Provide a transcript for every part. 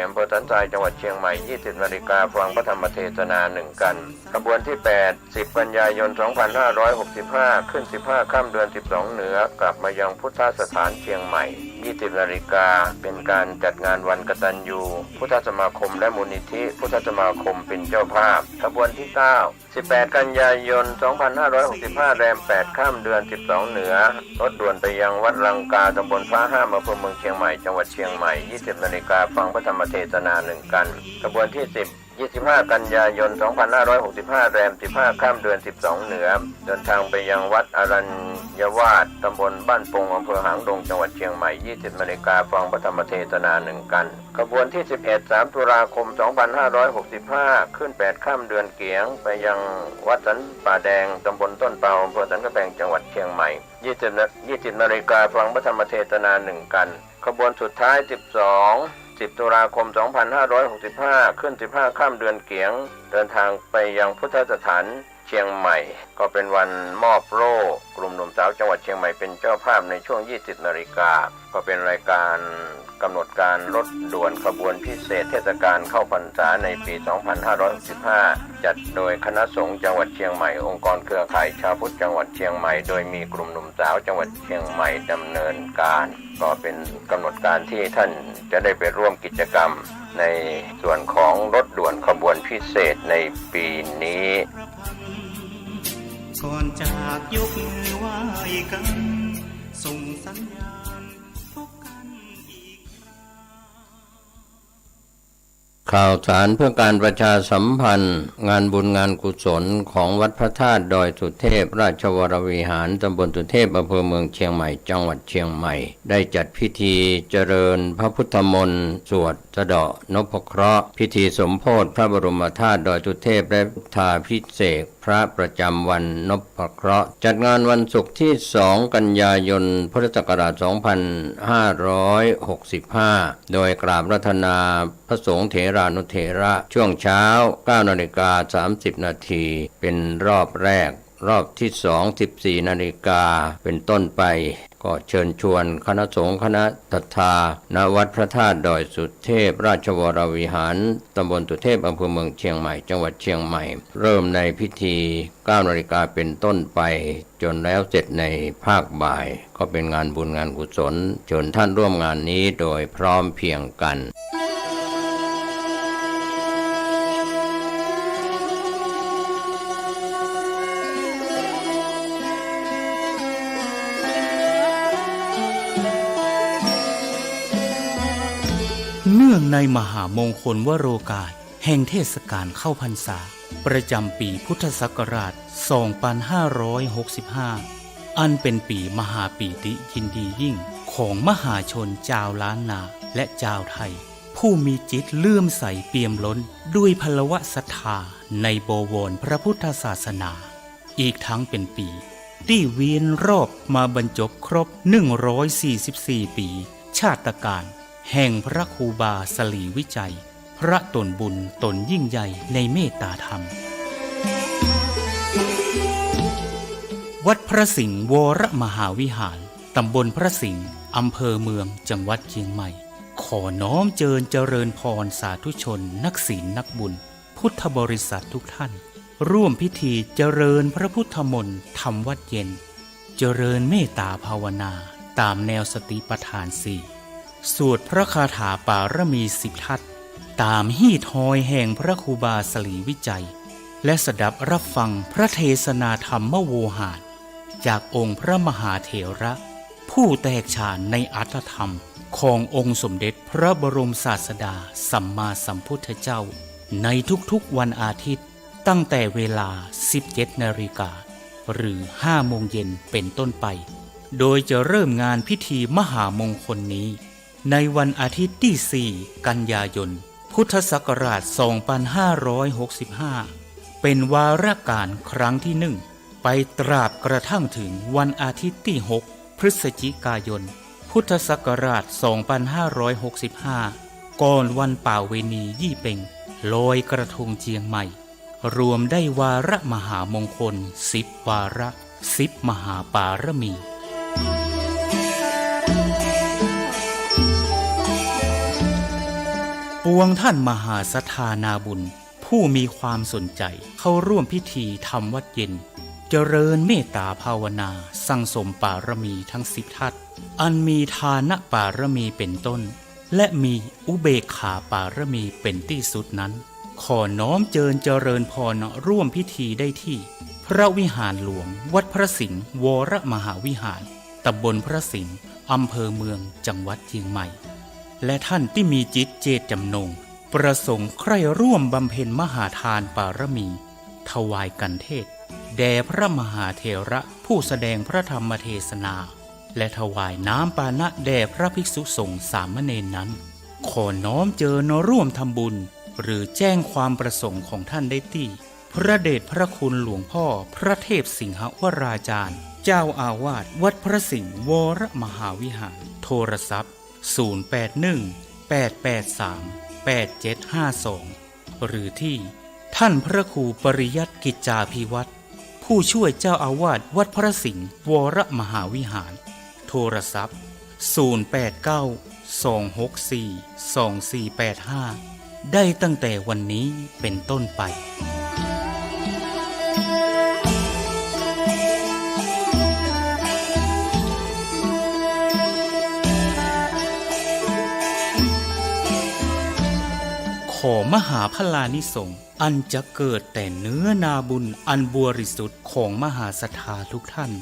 อำเภอสันทรายจังหวัดเชียงใหม่ 20 นาฬิกาฟังพระธรรมเทศนา1กันขบวนที่8 10 กันยายน 2565 ขึ้น 15 ค่ำเดือน 12 เหนือกลับมายังพุทธสถานเชียงใหม่ 20 นาฬิกาเป็นการจัดงานวันกตัญญูพุทธสมาคมและมูลนิธิพุทธสมาคมเป็นเจ้าภาพขบวนที่9 18 กันยายน 2565 แรม 8 ค่ำเดือน 12 เหนือรถด่วนไปยังวัดลังกาตำบลฟ้าห้ามอำเภอเมืองเชียงใหม่จังหวัดเชียงใหม่ 20 นาฬิกาฟังพระธรรมเทศนา1กันขบวนที่10 25 กันยายน 2565 แรม 15 ค่ำเดือน 12 เหนือเดินทางไปยังวัดอรัญยวาสตำบลบ้านปงอำเภอหางดงจังหวัดเชียงใหม่ 20 นาฬิกาฟังพระธรรมเทศนา1กันขบวนที่11 3 ตุลาคม 2565 ขึ้น 8 ค่ำเดือนเกียงไปยังวัดสันป่าแดงตำบลต้นเปาอำเภอสันกำแพงจังหวัดเชียงใหม่ 20 นาฬิกาฟังพระธรรมเทศนา1กันขบวนสุดท้าย 10 ตุลาคม 2565 ขึ้น 15 ค่ำเดือนเกียงเดินทางไปยังพุทธสถานเชียงใหม่ก็เป็นวันมอบโล่กลุ่มหนุ่มสาวจังหวัดเชียงใหม่เป็นเจ้าภาพในช่วง 20 นาฬิกาก็เป็นรายการกำหนดการรถด่วนขบวนพิเศษเทศกาลเข้าพรรษาในปี 2565 จัดโดยคณะสงฆ์จังหวัดเชียงใหม่องค์กรเครือข่ายชาวพุทธจังหวัดเชียงใหม่โดยมีกลุ่มหนุ่มสาวจังหวัดเชียงใหม่ดำเนินการก็เป็นกำหนดการที่ท่านจะได้ไปร่วมกิจกรรมในส่วนของรถด่วนขบวนพิเศษในปีนี้ก่อนจากยกมือไหว้กันส่งสัญญาณพบกันอีกคราข่าวสารเพื่อการประชาสัมพันธ์งานบุญงานกุศลของวัดพระธาตุดอยสุเทพราชวรวิหารตำบลสุเทพอำเภอเมืองเชียงใหม่จังหวัดเชียงใหม่ได้จัดพิธีเจริญพระพุทธมนต์สวดสะเดาะนพเคราะห์พิธีสมโภชพระบรมธาตุดอยสุเทพและพุทธาภิเษกพระประจำวันนพเคราะห์จัดงานวันศุกร์ที่ 2 กันยายน พุทธศักราช 2565 โดยกราบรัตนาพระสงฆ์เถรานุเถระช่วงเช้า 9:30 น.เป็นรอบแรกรอบที่ 2 14 นาฬิกาเป็นต้นไปก็เชิญชวนคณะสงฆ์คณะศรัทธาณวัดพระธาตุดอยสุเทพราชวรวิหารตำบลสุเทพอำเภอเมืองเชียงใหม่จังหวัดเชียงใหม่เริ่มในพิธี 9 นาฬิกาเป็นต้นไปจนแล้วเสร็จในภาคบ่ายก็เป็นงานบุญงานกุศลเชิญท่านร่วมงานนี้โดยพร้อมเพรียงกันเนื่องในมหามงคลวโรกาสแห่งเทศกาลเข้าพรรษาประจำปีพุทธศักราช 2565 อันเป็นปีมหาปีติยินดียิ่งของมหาชนชาวล้านนาและชาวไทยผู้มีจิตเลื่อมใสเปี่ยมล้นด้วยพลวะศรัทธาในบวรพระพุทธศาสนาอีกทั้งเป็นปีที่เวียนรอบมาบรรจบครบ 144 ปีชาตกาลแห่งพระครูบาสลีวิจัยพระตนบุญตนยิ่งใหญ่ในเมตตาธรรมวัดพระสิงห์วรมหาวิหารตำบลพระสิงห์อำเภอเมืองจังหวัดเชียงใหม่ขอน้อมเจริญพรสาธุชนนักศีลนักบุญพุทธบริษัททุกท่านร่วมพิธีเจริญพระพุทธมนต์ทำวัดเย็นเจริญเมตตาภาวนาตามแนวสติปัฏฐาน4สวดพระคาถาปารมี10 ทัศตามฮีทหอยแห่งพระครูบาสลีวิจัยและสดับรับฟังพระเทศนาธรรมโวหารจากองค์พระมหาเถระผู้แตกฉานในอรรถธรรมขององค์สมเด็จพระบรมศาสดาสัมมาสัมพุทธเจ้าในทุกๆวันอาทิตย์ตั้งแต่เวลา 17 นาฬิกาหรือ 5 โมงเย็นเป็นต้นไปโดยจะเริ่มงานพิธีมหามงคลนี้ในวันอาทิตย์ที่ 4 กันยายน พุทธศักราช 2565 เป็นวาระการครั้งที่ 1 ไปตราบกระทั่งถึงวันอาทิตย์ที่ 6 พฤศจิกายน พุทธศักราช 2565 ก่อนวันป่าเวณียี่เป่งลอยกระทงเชียงใหม่รวมได้วาระมหามงคล10 วาระ10 มหาปารมี ปวงท่านมหาศรัทธานาบุญผู้มีความสนใจเข้าร่วมพิธีทำวัดเย็นเจริญเมตตาภาวนาสั่งสมปารมีทั้ง10 ทัศอันมีทานปารมีเป็นต้นและมีอุเบกขาปารมีเป็นที่สุดนั้นขอน้อมเจริญพรร่วมพิธีได้ที่พระวิหารหลวงวัดพระสิงห์วรมหาวิหารตำบลพระสิงห์อำเภอเมืองจังหวัดเชียงใหม่และท่านที่มีจิตเจตจำนงประสงค์ใคร่ร่วมบำเพ็ญมหาทานปารมีถวายกันเทศแด่พระมหาเถระผู้แสดงพระธรรมเทศนาและถวายน้ำปานะแด่พระภิกษุสงฆ์สามเณรนั้นขอน้อมร่วมทำบุญหรือแจ้งความประสงค์ของท่านได้ที่พระเดชพระคุณหลวงพ่อพระเทพสิงหวราจารย์เจ้าอาวาสวัดพระสิงห์วรมหาวิหารโทรศัพท์0818838752หรือที่ท่านพระครูปริยัติกิจจาภิวัตรผู้ช่วยเจ้าอาวาสวัดพระสิงห์วรมหาวิหารโทรศัพท์0892642485ได้ตั้งแต่วันนี้เป็นต้นไปขอมหาพลานิสงส์อันจะเกิดแต่เนื้อนาบุญอันบริสุทธิ์ของมหาศรัทธาทุกท่าน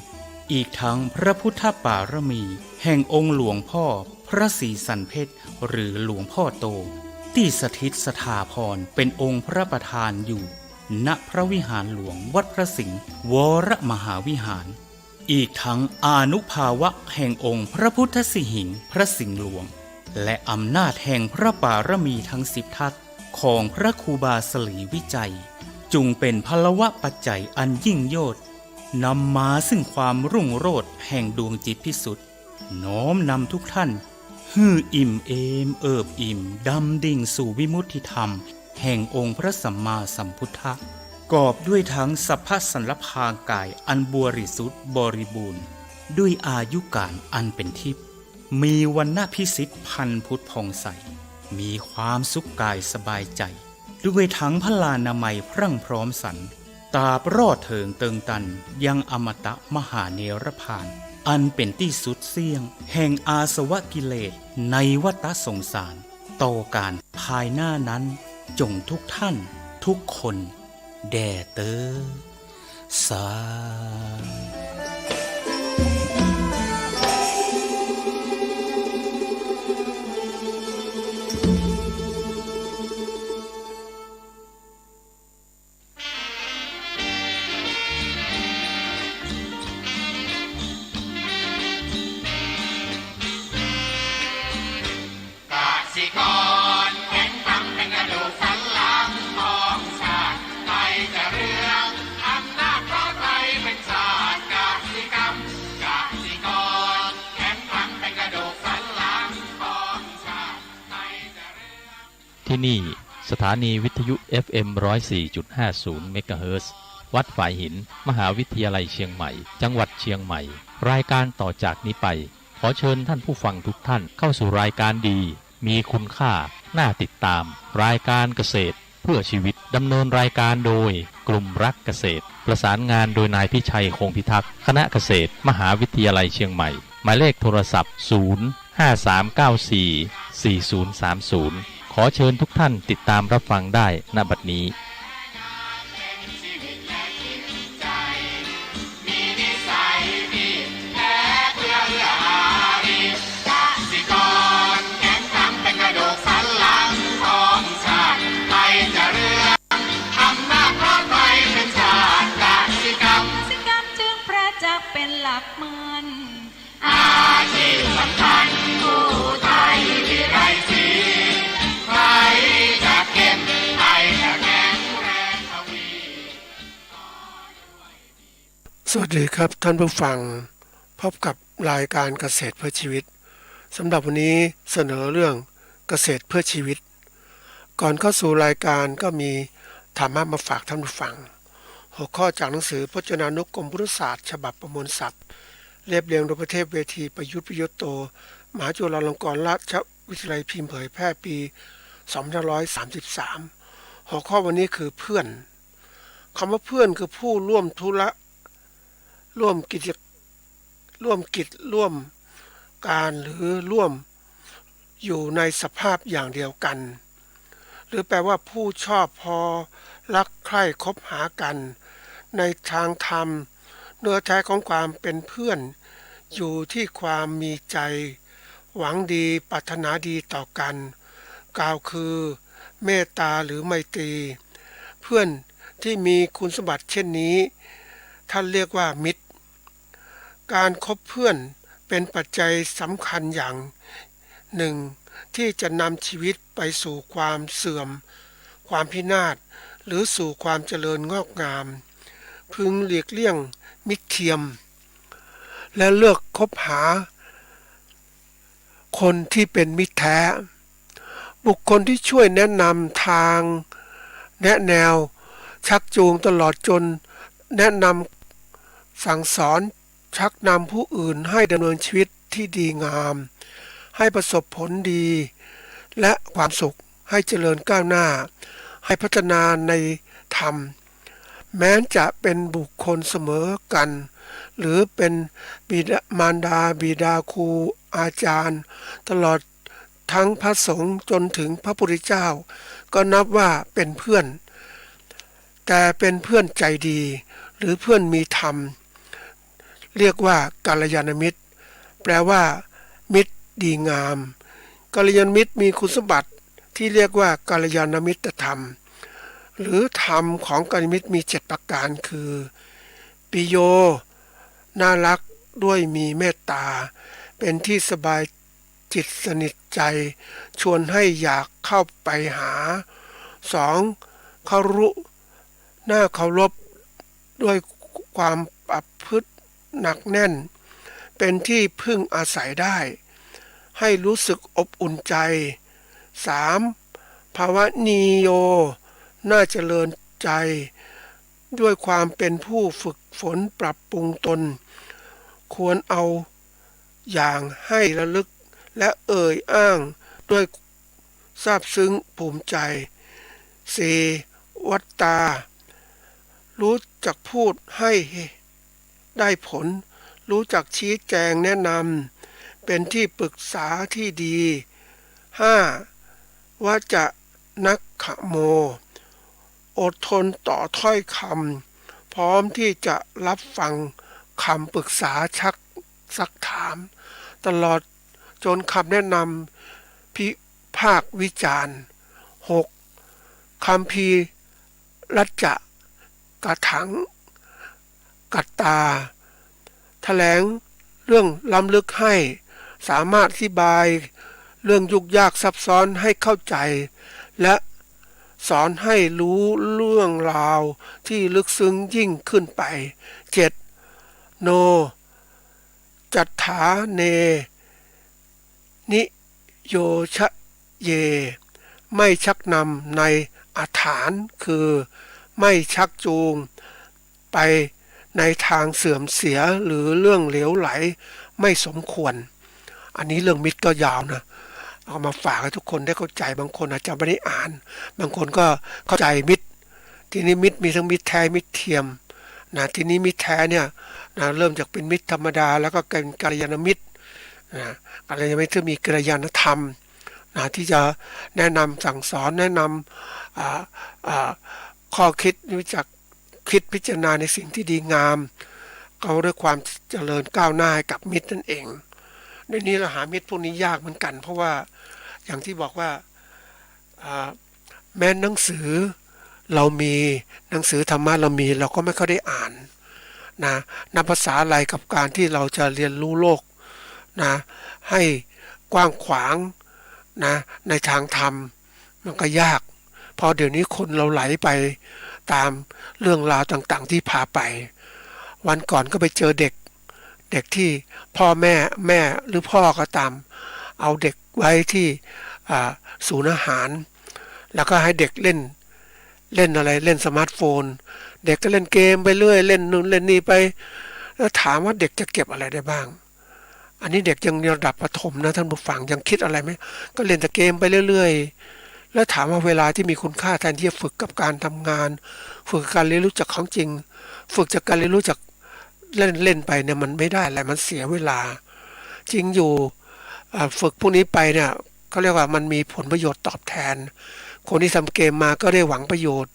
อีกทั้งพระพุทธปารมีแห่งองค์หลวงพ่อพระศรีสันเพชรหรือหลวงพ่อโตที่สถิตสถาพรเป็นองค์พระประธานอยู่ณพระวิหารหลวงวัดพระสิงห์วรมหาวิหารอีกทั้งอานุภาวะแห่งองค์พระพุทธสิหิงค์พระสิงห์หลวงและอำนาจแห่งพระปารมีทั้ง10 ทัศของพระครูบาสลีวิจัยจุงเป็นพลวะปัจจัยอันยิ่งโยชน์นำมาซึ่งความรุ่งโรจน์แห่งดวงจิตพิสุทธิ์น้อมนำทุกท่านฮืออิ่มเอมเอิบอิ่มดำดิ่งสู่วิมุตติธรรมแห่งองค์พระสัมมาสัมพุทธะกอบด้วยทั้งสัพพสันลภางกายอันบริสุทธิ์บริบูรณ์ด้วยอายุการอันเป็นทิพย์มีวรรณพิสิทธิ์พันพุทธผ่องใสมีความสุขกายสบายใจด้วยทั้งพลานามัยพรั่งพร้อมสรรตราบรอดเถิงเติงตันยังอมตะมหาเนรพานอันเป็นที่สุดเสี่ยงแห่งอาสวะกิเลสในวัฏสงสารต่อการภายหน้านั้นจงทุกท่านทุกคนแด่เตอสาที่นี่สถานีวิทยุ FM 104.50 เมกะเฮิรตซ์วัดฝายหินมหาวิทยาลัยเชียงใหม่จังหวัดเชียงใหม่รายการต่อจากนี้ไปขอเชิญท่านผู้ฟังทุกท่านเข้าสู่รายการดีมีคุณค่าน่าติดตามรายการเกษตรเพื่อชีวิตดำเนินรายการโดยกลุ่มรักเกษตรประสานงานโดยนายพิชัยคงพิทักษ์คณะเกษตรมหาวิทยาลัยเชียงใหม่หมายเลขโทรศัพท์053944030ขอเชิญทุกท่านติดตามรับฟังได้ณบัดนี้ สวัสดีครับท่านผู้ฟังพบกับรายการเกษตรเพื่อชีวิตสำหรับวันนี้เสนอเรื่องเกษตรเพื่อชีวิตก่อนเข้าสู่รายการก็มีธรรมะมาฝากท่านผู้ฟังหัวข้อจากหนังสือพจนานุกรมพุทธศาสตร์ฉบับประมวลศัพท์เรียบเรียงโดยพระเทพเวทีประยุทธ์ประยุทธ์โตมหาจุฬาลงกรณราชวิทยาลัยพิมพ์เผยแพร่ปี 2533หัวข้อวันนี้คือเพื่อนคำว่าเพื่อนคือผู้ร่วมธุระร่วมกิจร่วมการหรือร่วมอยู่ในสภาพอย่างเดียวกันหรือแปลว่าผู้ชอบพอรักใคร่คบหากันในทางธรรมเนื้อแท้ของความเป็นเพื่อนอยู่ที่ความมีใจหวังดีปรารถนาดีต่อกันกล่าวคือเมตตาหรือไมตรีเพื่อนที่มีคุณสมบัติเช่นนี้ท่านเรียกว่ามิตรการคบเพื่อนเป็นปัจจัยสำคัญอย่างหนึ่งที่จะนำชีวิตไปสู่ความเสื่อมความพินาศหรือสู่ความเจริญงอกงามพึงหลีกเลี่ยงมิตรเทียมและเลือกคบหาคนที่เป็นมิตรแท้บุคคลที่ช่วยแนะนำทางแนะแนวชักจูงตลอดจนแนะนำสั่งสอนชักนำผู้อื่นให้ดำเนินชีวิตที่ดีงามให้ประสบผลดีและความสุขให้เจริญก้าวหน้าให้พัฒนาในธรรมแม้จะเป็นบุคคลเสมอกันหรือเป็นบิดามารดาบิดาครูอาจารย์ตลอดทั้งพระสงฆ์จนถึงพระพุทธเจ้าก็นับว่าเป็นเพื่อนแต่เป็นเพื่อนใจดีหรือเพื่อนมีธรรมเรียกว่ากัลยาณมิตรแปลว่ามิตรดีงามกัลยาณมิตรมีคุณสมบัติที่เรียกว่ากัลยาณมิตรธรรมหรือธรรมของกัลยาณมิตรมี7ประการคือปิโยน่ารักด้วยมีเมตตาเป็นที่สบายจิตสนิทใจชวนให้อยากเข้าไปหา 2. เคารพน่าเคารพด้วยความประพฤติหนักแน่นเป็นที่พึ่งอาศัยได้ให้รู้สึกอบอุ่นใจ 3. ภาวะนีโยน่าเจริญใจด้วยความเป็นผู้ฝึกฝนปรับปรุงตนควรเอาอย่างให้ระลึกและเอ่ยอ้างด้วยซาบซึ้งภูมิใจ 4. วัตตารู้จักพูดให้ได้ผลรู้จักชี้แจงแนะนำเป็นที่ปรึกษาที่ดี 5. ว่าจะนักขโมอดทนต่อถ้อยคำพร้อมที่จะรับฟังคำปรึกษาชักซักถามตลอดจนคำแนะนำพิพากษ์วิจารณ์ 6. คัมภีร์รัจจะกะถังกัตตาแถลงเรื่องล้ำลึกให้สามารถอธิบายเรื่องยุ่งยากซับซ้อนให้เข้าใจและสอนให้รู้เรื่องราวที่ลึกซึ้งยิ่งขึ้นไป 7. โนจัตถาเนนิโยชะเยไม่ชักนำในอาถรรพ์คือไม่ชักจูงไปในทางเสื่อมเสียหรือเรื่องเหลวไหลไม่สมควรอันนี้เรื่องมิตรก็ยาวนะเอามาฝากให้ทุกคนได้เข้าใจบางคนอาจจะไม่ได้อ่านบางคนก็เข้าใจมิตรทีนี้มิตรมีทั้งมิตรแท้มิตรเทียมนะทีนี้มิตรแท้เนี่ยนะเริ่มจากเป็นมิตรธรรมดาแล้วก็เป็นกัลยาณมิตรนะกัลยาณมิตรที่มีกัลยาณธรรมนะที่จะแนะนำสั่งสอนแนะนำข้อคิดรู้จักคิดพิจารณาในสิ่งที่ดีงามเขาด้วยความเจริญก้าวหน้ากับมิตรนั่นเองในนี้เราหามิตรพวกนี้ยากเหมือนกันเพราะว่าอย่างที่บอกว่าแม้หนังสือเรามีหนังสือธรรมะเรามีเราก็ไม่ค่อยได้อ่านนะนับภาษาอะไรกับการที่เราจะเรียนรู้โลกนะให้กว้างขวางนะในทางธรรมมันก็ยากเพราะเดี๋ยวนี้คนเราไหลไปตามเรื่องราวต่างๆที่พาไปวันก่อนก็ไปเจอเด็กที่พ่อแม่หรือพ่อก็ตามเอาเด็กไว้ที่ศูนย์อาหารแล้วก็ให้เด็กเล่นอะไรเล่นสมาร์ทโฟนเด็กก็เล่นเกมไปเรื่อยเล่นนู่นเล่นนี่ไปแล้วถามว่าเด็กจะเก็บอะไรได้บ้างอันนี้เด็กยังระดับประถมนะท่านผู้ฟังยังคิดอะไรไหมก็เล่นแต่เกมไปเรื่อยๆ แล้วถามว่าเวลาที่มีคุณค่าแทนที่จะฝึกกับการทำงานฝึกการเรียนรู้จากของจริงฝึกจากการเรียนรู้จากเล่นไปเนี่ยมันไม่ได้อะไรมันเสียเวลาจริงอยู่ฝึกพวกนี้ไปเนี่ยเขาเรียกว่ามันมีผลประโยชน์ตอบแทนคนที่ทำเกมมาก็ได้หวังประโยชน์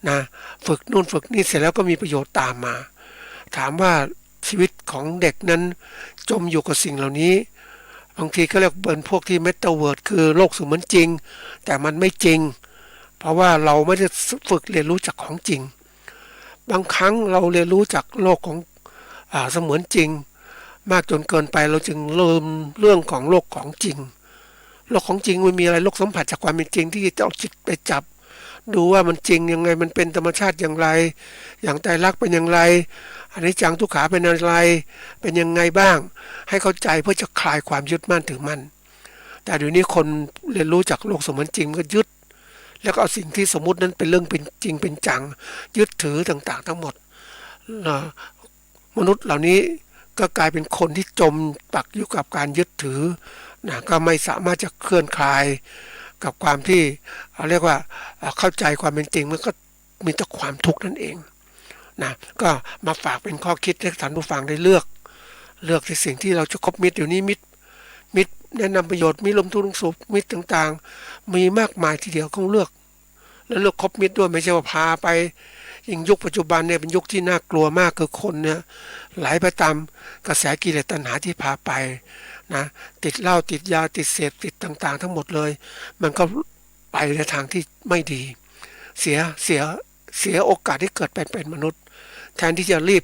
นะฝึกนู่นฝึกนี่เสร็จแล้วก็มีประโยชน์ตามมาถามว่าชีวิตของเด็กนั้นจมอยู่กับสิ่งเหล่านี้บางทีก็เรียกเป็นพวกที่เมตาเวิร์ดคือโลกเสมือนจริงแต่มันไม่จริงเพราะว่าเราไม่ได้ฝึกเรียนรู้จากของจริงบางครั้งเราเรียนรู้จากโลกของเสมือนจริงมากจนเกินไปเราจึงลืมเรื่องของโลกของจริงโลกของจริงมันมีอะไรโลกสัมผัสจากความเป็นจริงที่จะเอาจิตไปจับดูว่ามันจริงยังไงมันเป็นธรรมชาติอย่างไรอย่างไตรลักษณ์เป็นอย่างไรอนิจจังทุกขังเป็นอะไรเป็นยังไงบ้างให้เข้าใจเพื่อจะคลายความยึดมั่นถือมั่นแต่เดี๋ยวนี้คนเรียนรู้จากโลกเสมือนจริงก็ยึดแล้วก็เอาสิ่งที่สมมุตินั้นเป็นเรื่องเป็นจริงเป็นจังยึดถือต่างๆทั้งหมดมนุษย์เหล่านี้ก็กลายเป็นคนที่จมปักอยู่กับการยึดถือนะก็ไม่สามารถจะเคลื่อนคลายกับความที่เรียกว่าเข้าใจความเป็นจริงมันก็มีแต่ความทุกข์นั่นเองนะก็มาฝากเป็นข้อคิดให้ท่านผู้ฟังได้เลือกในสิ่งที่เราจะคบมิตรอยู่นี้มิตรแนะนำประโยชน์มีลมทุนสุขมิตรต่างๆมีมากมายทีเดียวต้องเลือกแล้วเลือกคบมิตรด้วยไม่ใช่ว่าพาไปยิ่งยุคปัจจุบันเนี่ยเป็นยุคที่น่ากลัวมากคือคนเนี่ยไหลไปตามกระแสกิเลสตัณหาที่พาไปนะติดเหล้าติดยาติดเสพติดต่างๆทั้งหมดเลยมันก็ไปในทางที่ไม่ดีเสียโอกาสที่เกิดเป็นมนุษย์แทนที่จะรีบ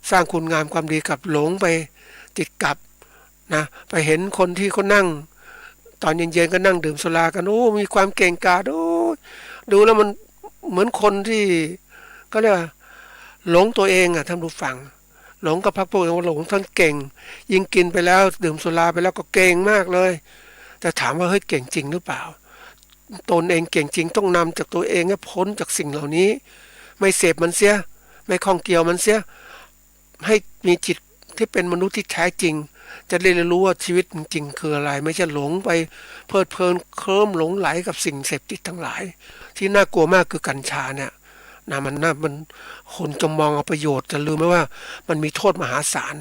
สร้างคุณงามความดีกับหลงไปติดกับนะไปเห็นคนที่เขานั่งตอนเย็นๆก็นั่งดื่มสุรากันโอ้มีความเก่งกาจโอ้ดูแล้วมันเหมือนคนที่ก็เรียกว่าหลงตัวเองท่านผู้ฟังหลงกับพรรคพวกหลงท่านเก่งยิ่งกินไปแล้วดื่มสุราไปแล้วก็เก่งมากเลยแต่ถามว่าเฮ้ยเก่งจริงหรือเปล่าตนเองเก่งจริงต้องนำจากตัวเองให้พ้นจากสิ่งเหล่านี้ไม่เสพมันเสียไม่ข้องเกี่ยวมันเสียให้มีจิตที่เป็นมนุษย์ที่แท้จริงจะได้รู้ว่าชีวิตจริงๆคืออะไรไม่ใช่หลงไปเพลิดเพลินเคลิ้มหลงไหลกับสิ่งเสพติดทั้งหลายที่น่ากลัวมากคือกัญชาเนี่ยนะมันคนจะมองเอาประโยชน์จะลืมไหมว่ามันมีโทษมหาศาล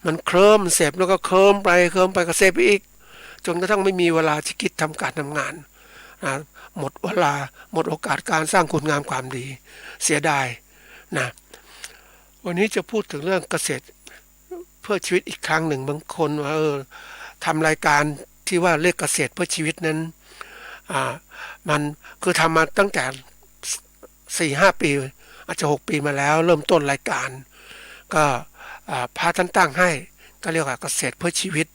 มันเคลิ้มเสพแล้วก็เคลิ้มไปก็เสพอีกจนกระทั่งไม่มีเวลาที่คิดทำการทำงานนะหมดเวลาหมดโอกาสการสร้างคุณงามความดีเสียดายนะวันนี้จะพูดถึงเรื่องเกษตรเพื่อชีวิตอีกครั้งหนึ่งบางคนว่าทำรายการที่ว่าเลขเกษตรเพื่อชีวิตนั้นมันคือทำมาตั้งแต่4-5 ปีอาจจะ6 ปีมาแล้วเริ่มต้นรายการก็พาท่านตั้งให้ก็เรียกว่าเกษตรเพื่อชีวิต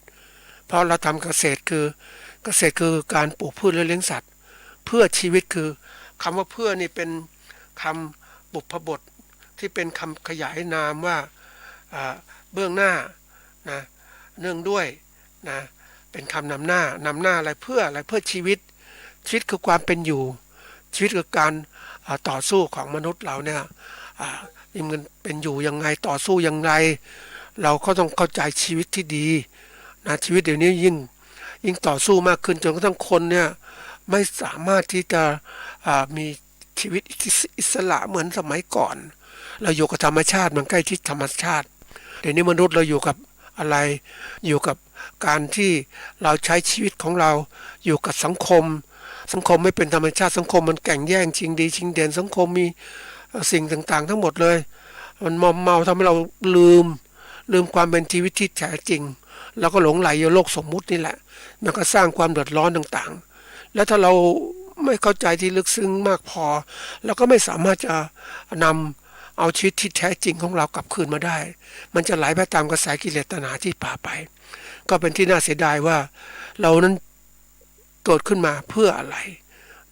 เพราะเราทำเกษตรคือการปลูกพืชและเลี้ยงสัตว์เพื่อชีวิตคือคำว่าเพื่อนี่เป็นคำบุพบทที่เป็นคำขยายนามว่าเบื้องหน้านะเนื่องด้วยนะเป็นคำนำหน้าอะไรเพื่อชีวิตคือความเป็นอยู่ชีวิตคือการต่อสู้ของมนุษย์เราเนี่ยมันเป็นอยู่ยังไงต่อสู้ยังไงเราก็ต้องเข้าใจชีวิตที่ดีนะชีวิตเดี๋ยวนี้ยิ่งต่อสู้มากขึ้นจนกระทั่งคนเนี่ยไม่สามารถที่จะมีชีวิตอิสระเหมือนสมัยก่อนเราอยู่กับธรรมชาติมันใกล้ชิดธรรมชาติเดี๋ยวนี้มนุษย์เราอยู่กับอะไรอยู่กับการที่เราใช้ชีวิตของเราอยู่กับสังคมไม่เป็นธรรมชาติสังคมมันแข่งแย่งชิงดีชิงเด่นสังคมมีสิ่งต่างๆทั้งหมดเลยมันมอมเมาทำให้เราลืมความเป็นชีวิตที่แท้จริงแล้วก็หลงไหลอยู่โลกสมมุตินี่แหละมันก็สร้างความเดือดร้อนต่างๆแล้วถ้าเราไม่เข้าใจที่ลึกซึ้งมากพอเราก็ไม่สามารถจะนำเอาชีวิตที่แท้จริงของเรากลับคืนมาได้มันจะไหลไปตามกระแสกิเลสตัณหาที่พาไปก็เป็นที่น่าเสียดายว่าเรานั้นเกิดขึ้นมาเพื่ออะไร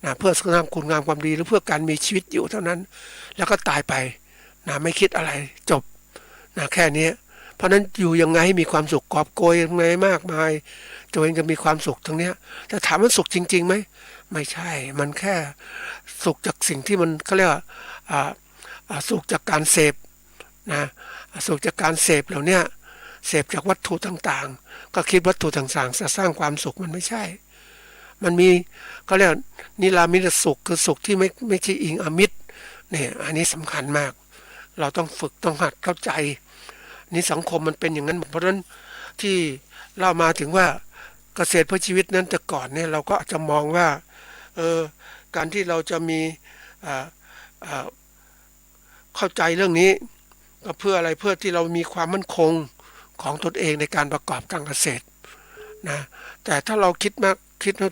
นะเพื่อสร้างคุณงามความดีหรือเพื่อการมีชีวิตอยู่เท่านั้นแล้วก็ตายไปนะไม่คิดอะไรจบนะแค่นี้เพราะนั้นอยู่ยังไงให้มีความสุขกอบโกยยังไงมากมายตัวเองจะมีความสุขทั้งนี้แต่ถามว่าสุขจริงๆไหมไม่ใช่มันแค่สุขจากสิ่งที่มันเขาเรียกว่าสุขจากการเสพนะสุขจากการเสพเหล่านี้เสพจากวัตถุต่างๆก็คิดวัตถุต่างๆจะสร้างความสุขมันไม่ใช่ มันมีเขาเรียกนิรามิตสุขคือสุขที่ไม่ใช่อิงอมิตรเนี่ยอันนี้สำคัญมากเราต้องฝึกต้องหัดเข้าใจนี่สังคมมันเป็นอย่างนั้นเพราะฉะนั้นที่เรามาถึงว่าเกษตรเพื่อชีวิตนั้นแต่ก่อนเนี่ยเราก็อาจจะมองว่าการที่เราจะมีเข้าใจเรื่องนี้ก็เพื่ออะไรเพื่อที่เรามีความมั่นคงของตนเองในการประกอบการเกษตรนะแต่ถ้าเราคิด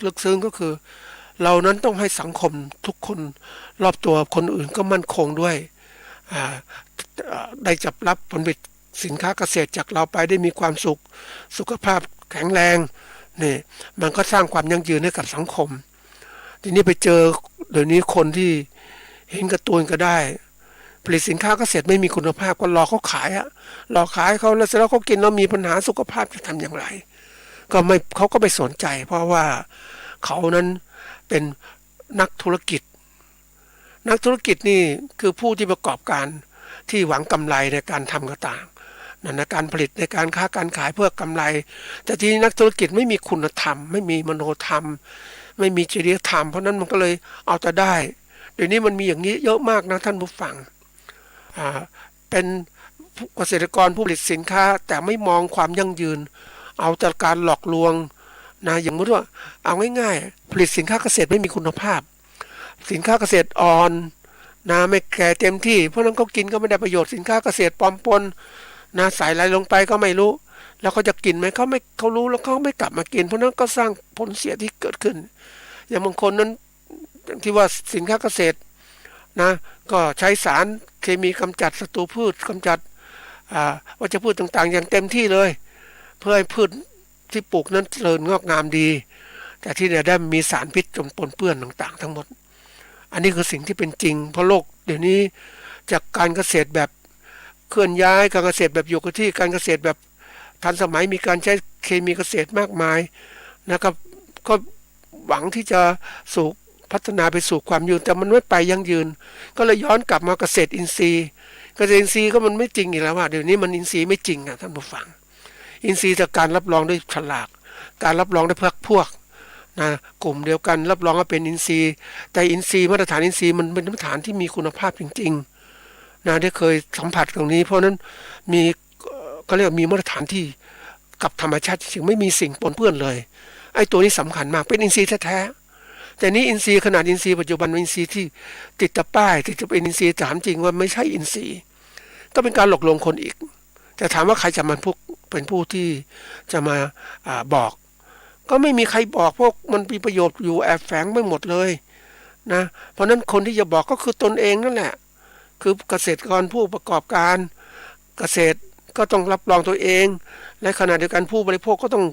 ลึกซึ้งก็คือเรานั้นต้องให้สังคมทุกคนรอบตัวคนอื่นก็มั่นคงด้วยได้จับรับผลผลิตสินค้าเกษตรจากเราไปได้มีความสุขภาพแข็งแรงนี่มันก็สร้างความยั่งยืนให้กับสังคมทีนี้ไปเจอเดี๋ยวนี้คนที่เห็นกระตุ้นก็ได้ผลิตสินค้าเกษตรไม่มีคุณภาพก็รอเขาขายรอขายเขาแล้วเสร็จแล้วเขากินแล้วมีปัญหาสุขภาพจะทำอย่างไรเขาก็ไม่สนใจเพราะว่าเขานั้นเป็นนักธุรกิจนี่คือผู้ที่ประกอบการที่หวังกำไรในการทำต่างๆในการผลิตในการค้าการขายเพื่อกำไรแต่ที่นักธุรกิจไม่มีคุณธรรมไม่มีมโนธรรมไม่มีจริยธรรมเพราะนั้นมันก็เลยเอาแต่ได้เดี๋ยวนี้มันมีอย่างนี้เยอะมากนะท่านผู้ฟังเป็นเกษตรกรผู้ผลิตสินค้าแต่ไม่มองความยั่งยืนเอาแต่การหลอกลวงนะอย่างเมื่อว่าเอาง่ายๆผลิตสินค้าเกษตรไม่มีคุณภาพสินค้าเกษตรอ่อนนะไม่แก่เต็มที่เพราะนั้นเขากินก็ไม่ได้ประโยชน์สินค้าเกษตรปลอมปนนะใส่อะไรลงไปก็ไม่รู้แล้วเขาจะกินไหมเขารู้แล้วเขาไม่กลับมากินเพราะนั้นก็สร้างผลเสียที่เกิดขึ้นอย่างบางคนนั้นที่ว่าสินค้าเกษตรนะก็ใช้สารเคมีกำจัดศัตรูพืชกำจัดวัชพืชต่างๆอย่างเต็มที่เลยเพื่อให้พืชที่ปลูกนั้นเจริญงอกงามดีแต่ที่เนี่ยได้มีสารพิษจนปนเปื้อนต่างๆทั้งหมดอันนี้คือสิ่งที่เป็นจริงเพราะโลกเดี๋ยวนี้จากการเกษตรแบบเคลื่อนย้ายการเกษตรแบบอยู่กับที่การเกษตรแบบทันสมัยมีการใช้เคมีเกษตรมากมายนะครับก็หวังที่จะสู่พัฒนาไปสู่ความยืนแต่มันไม่ไปยั่งยืนก็เลยย้อนกลับมาเกษตรอินทรีย์ก็มันไม่จริงอีกแล้วเดี๋ยวนี้มันอินทรีย์ไม่จริงท่านผู้ฟังอินทรีย์จากการรับรองด้วยฉลากการรับรองด้วยพวกนะกลุ่มเดียวกันรับรองว่าเป็นอินทรีย์แต่อินทรีย์มาตรฐานอินทรีย์มันเป็นมาตรฐานที่มีคุณภาพจริงๆนะได้เคยสัมผัสตรงนี้เพราะนั้นมีก็เรียกมีมาตรฐานที่กับธรรมชาติจริงๆไม่มีสิ่งปนเปื้อนเลยไอ้ตัวนี้สำคัญมากเป็นอินทรีย์แท้ๆแต่นี้อินทรีย์ขนาดอินทรีย์ปัจจุบันอินทรีย์ที่ติดตะป้ายที่จะเป็นอินทรีย์ถามจริงว่าไม่ใช่อินทรีย์ก็เป็นการหลอกลวงคนอีกแต่ถามว่าใครจะมาเป็นผู้ที่จะมาบอกก็ไม่มีใครบอกพวกมันมีประโยชน์อยู่แอบแฝงไม่หมดเลยนะเพราะนั้นคนที่จะบอกก็คือตนเองนั่นแหละคือเกษตรกรผู้ประกอบการเกษตรก็ต้องรับรองตัวเองและขณะเดียวกันผู้บริโภคก็ต้อง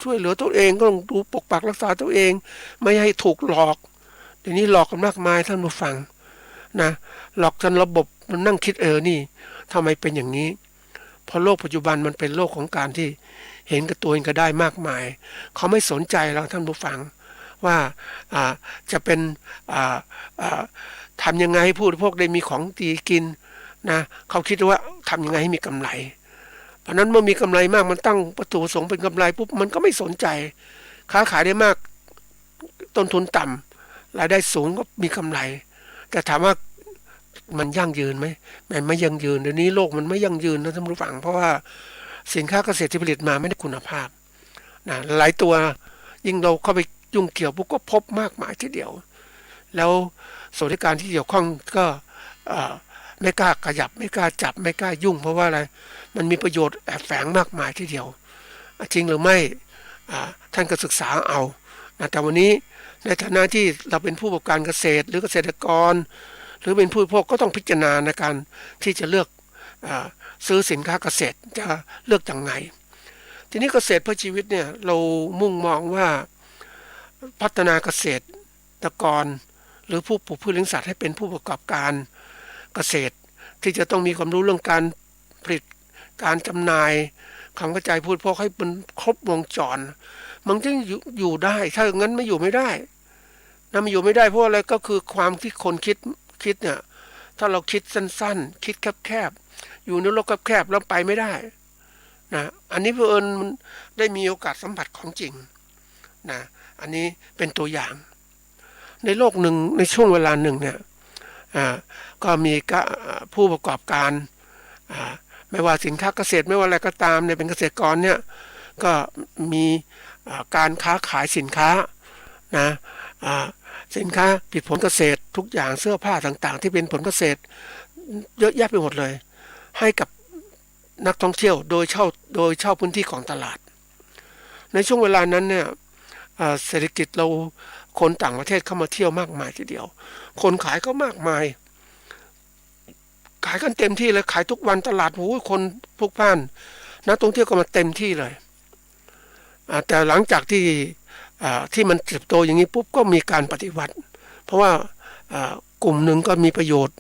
ช่วยเหลือตัวเองก็ต้องดูปกปักรักษาตัวเองไม่ให้ถูกหลอกเดี๋ยวนี้หลอกกันมากมายท่านผู้ฟังนะหลอกจนระบบมันนั่งคิดนี่ทำไมเป็นอย่างนี้เพราะโลกปัจจุบันมันเป็นโลกของการที่เห็นกับตัวเองก็ได้มากมายเขาไม่สนใจเราท่านผู้ฟังว่าจะเป็นทำยังไงให้ผู้บริโภคได้มีของดีกินนะเขาคิดว่าทำยังไงให้มีกำไรเพราะนั้นเมื่อมีกำไรมากมันตั้งวัตถุประสงค์เป็นกำไรปุ๊บมันก็ไม่สนใจค้าขายได้มากต้นทุนต่ำรายได้สูงก็มีกำไรแต่ถามว่ามันยั่งยืนไหมมันไม่ยั่งยืนเดี๋ยวนี้โลกมันไม่ยั่งยืนนะท่านผู้ฟังเพราะว่าสินค้าเกษตรที่ผลิตมาไม่ได้คุณภาพนะหลายตัวยิ่งเราเข้าไปยุ่งเกี่ยวปุ๊บก็พบมากมายทีเดียวแล้วส่วนการที่เกี่ยวข้องก็ไม่กล้าขยับไม่กล้าจับไม่กล้ายุ่งเพราะว่าอะไรมันมีประโยชน์แอบแฝงมากมายทีเดียวจริงหรือไม่ท่านก็ศึกษาเอานะแต่วันนี้ในฐานะที่เราเป็นผู้ประกอบการเกษตรหรือเกษตรกรหรือเป็นผู้บริโภคก็ต้องพิจารณาในการที่จะเลือกซื้อสินค้าเกษตรจะเลือกอย่างไรทีนี้เกษตรเพื่อชีวิตเนี่ยเรามุ่งมองว่าพัฒนาเกษตรกรหรือผู้ปลูกพืชเลี้ยงสัตว์ให้เป็นผู้ประกอบการเกษตรที่จะต้องมีความรู้เรื่องการผลิตการจำหน่ายความเข้าใจผู้บริโภคให้มันครบวงจรมันจึงอยู่ได้ถ้าอย่างนั้นไม่อยู่ไม่ได้นะมันอยู่ไม่ได้เพราะอะไรก็คือความที่คนคิดเนี่ยถ้าเราคิดสั้นๆคิดแคบๆอยู่ในโลกแคบๆแล้วไปไม่ได้นะอันนี้เผอิญมันได้มีโอกาสสัมผัสของจริงนะ อันนี้เป็นตัวอย่างในโลกหนึ่งในช่วงเวลาหนึ่งเนี่ยก็มีผู้ประกอบการไม่ว่าสินค้าเกษตรไม่ว่าอะไรก็ตามเนี่ยเป็นเกษตรกรเนี่ยก็มีการค้าขายสินค้านะสินค้าผลิตผลเกษตรทุกอย่างเสื้อผ้าต่างๆที่เป็นผลเกษตรเยอะแยะไปหมดเลยให้กับนักท่องเที่ยวโดยเช่าพื้นที่ของตลาดในช่วงเวลานั้นเนี่ยเศรษฐกิจเราคนต่างประเทศเข้ามาเที่ยวมากมายทีเดียวคนขายก็มากมายขายกันเต็มที่เลยขายทุกวันตลาดโอ้ยคนพลุกพล่านนักท่องเที่ยวก็มาเต็มที่เลยแต่หลังจากที่มันเติบโตอย่างนี้ปุ๊บก็มีการปฏิวัติเพราะว่ากลุ่มหนึ่งก็มีประโยชน์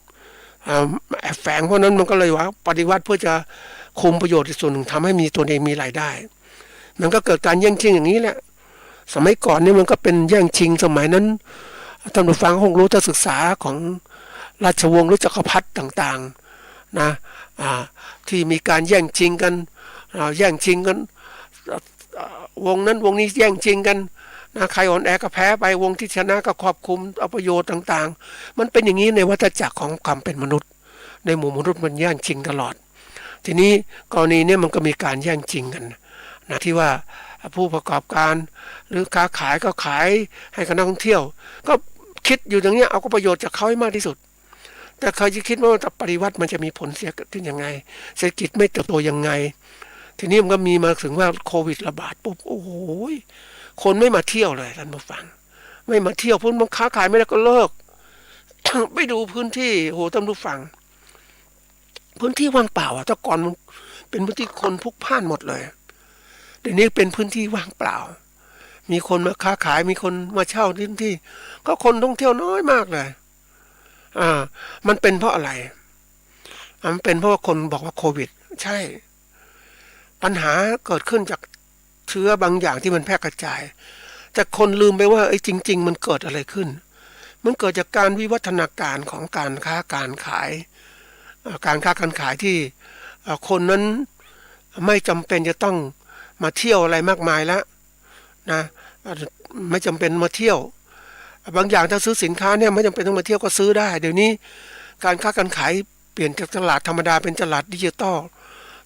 แอบแฝงเพราะนั้นมันก็เลยว่าปฏิวัติเพื่อจะคุมประโยชน์ส่วนหนึ่งทำให้มีตัวเองมีรายได้มันก็เกิดการแย่งชิงอย่างนี้แหละสมัยก่อนนี่มันก็เป็นแย่งชิงสมัยนั้นท่านผู้ฟังคงรู้จะศึกษาของราชวงศ์หรือจักรพรรดิต่างๆนะที่มีการแย่งชิงกันวงนั้นวงนี้แย่งชิงกันนะใครอ่อนแอก็แพ้ไปวงที่ชนะก็ครอบคลุมเอาประโยชน์ต่างๆมันเป็นอย่างนี้ในวัฏจักรของความเป็นมนุษย์ในหมู่มนุษย์มันแย่งชิงตลอดทีนี้กรณีนี้มันก็มีการแย่งชิงกันนะที่ว่าผู้ประกอบการหรือค้าขายก็ขายให้กับนักท่องเที่ยวก็คิดอยู่อย่างนี้เอาก็ประโยชน์จากเขาให้มากที่สุดแต่ใครจะคิดว่าปฏิวัติมันจะมีผลเสียขึ้นยังไงเศรษฐกิจไม่เติบโตยังไงทีนี้มันก็มีมาถึงว่าโควิดระบาดปุ๊บโอ้โหคนไม่มาเที่ยวเลยท่านผู้ฟังไม่มาเที่ยวเพราะมันค้าขายไม่ได้ก็เลิก ไปดูพื้นที่โหท่านผู้ฟังพื้นที่ว่างเปล่าแต่ก่อนมันเป็นพื้นที่คนพลุกพล่านหมดเลยเดี๋ยวนี้เป็นพื้นที่ว่างเปล่ามีคนมาค้าขายมีคนมาเช่าพื้นที่ก็คนท่องเที่ยวน้อยมากเลยมันเป็นเพราะอะไรมันเป็นเพราะว่าคนบอกว่าโควิดใช่ปัญหาเกิดขึ้นจากเชื้อบางอย่างที่มันแพร่กระจายแต่คนลืมไปว่าจริงๆมันเกิดอะไรขึ้นมันเกิดจากการวิวัฒนาการของการค้าการขายที่คนนั้นไม่จำเป็นจะต้องมาเที่ยวอะไรมากมายแล้วนะไม่จำเป็นมาเที่ยวบางอย่างถ้าซื้อสินค้าเนี่ยไม่จำเป็นต้องมาเที่ยวก็ซื้อได้เดี๋ยวนี้การค้าการขายเปลี่ยนจากตลาดธรรมดาเป็นตลาดดิจิตอล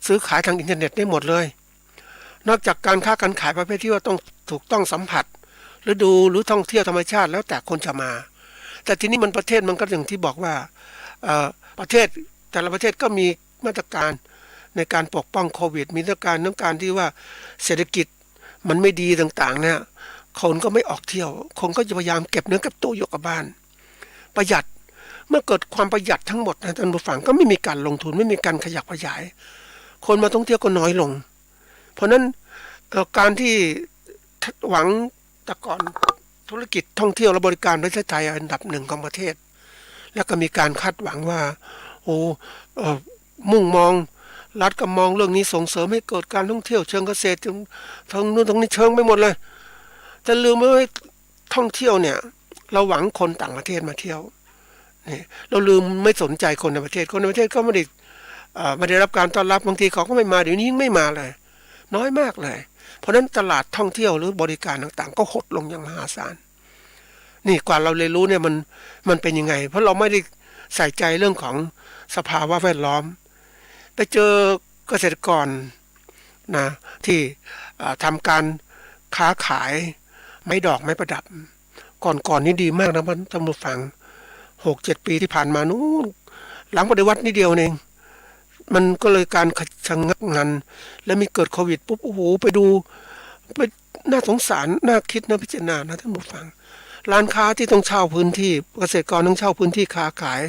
ซื้อขายทางอินเทอร์เน็ตได้หมดเลยนอกจากการค้าการขายประเภทที่ว่าต้องถูกต้องสัมผัสหรือดูหรือท่องเที่ยวธรรมชาติแล้วแต่คนจะมาแต่ทีนี้มันประเทศมันก็อย่างที่บอกว่าประเทศแต่ละประเทศก็มีมาตรการในการปกป้องโควิดมีมาตรการที่ว่าเศรษฐกิจมันไม่ดีต่างๆเนี่ยคนก็ไม่ออกเที่ยวคนก็จะพยายามเก็บเนื้อเก็บตัวอยู่กับบ้านประหยัดเมื่อเกิดความประหยัดทั้งหมดนะท่านผู้ฟังก็ไม่มีการลงทุนไม่มีการขยับขยายคนมาท่องเที่ยวก็น้อยลงเพราะนั้นการที่หวังแต่ก่อนธุรกิจท่องเที่ยวและบริการประเทศไทยอันดับหนึ่งของประเทศแล้วก็มีการคาดหวังว่ามุ่งมองรัฐก็มองเรื่องนี้ส่งเสริมให้เกิดการท่องเที่ยวเชิงเกษตรทั้งนู้นทั้งนี้เชิงไปหมดเลยจะลืมว่าท่องเที่ยวเนี่ยเราหวังคนต่างประเทศมาเที่ยวนี่เราลืมไม่สนใจคนในประเทศก็ไม่ได้รับการต้อนรับบางทีเขาก็ไม่มาเดี๋ยวนี้ไม่มาเลยน้อยมากเลยเพราะนั้นตลาดท่องเที่ยวหรือบริการต่างๆก็หดลงอย่างมหาศาลนี่กว่าเราเรียนรู้เนี่ยมันเป็นยังไงเพราะเราไม่ได้ใส่ใจเรื่องของสภาวะแวดล้อมไปเจอเกษตรกรนะที่ทำการค้าขายไม้ดอกไม้ประดับก่อนนี่ดีมากนะท่านผู้ฟัง 6-7 ปีที่ผ่านมานู้นหลังปฏิวัตินิดเดียวเองมันก็เลยการชะงักงันแล้วมีเกิดโควิดปุ๊บโอ้โหไปดูไปน่าสงสารน่าคิดน่าพิจารณานะท่านผู้ฟังร้านค้าที่ต้องเช่าพื้นที่เกษตรกรต้องเช่าพื้นที่ค้าขาย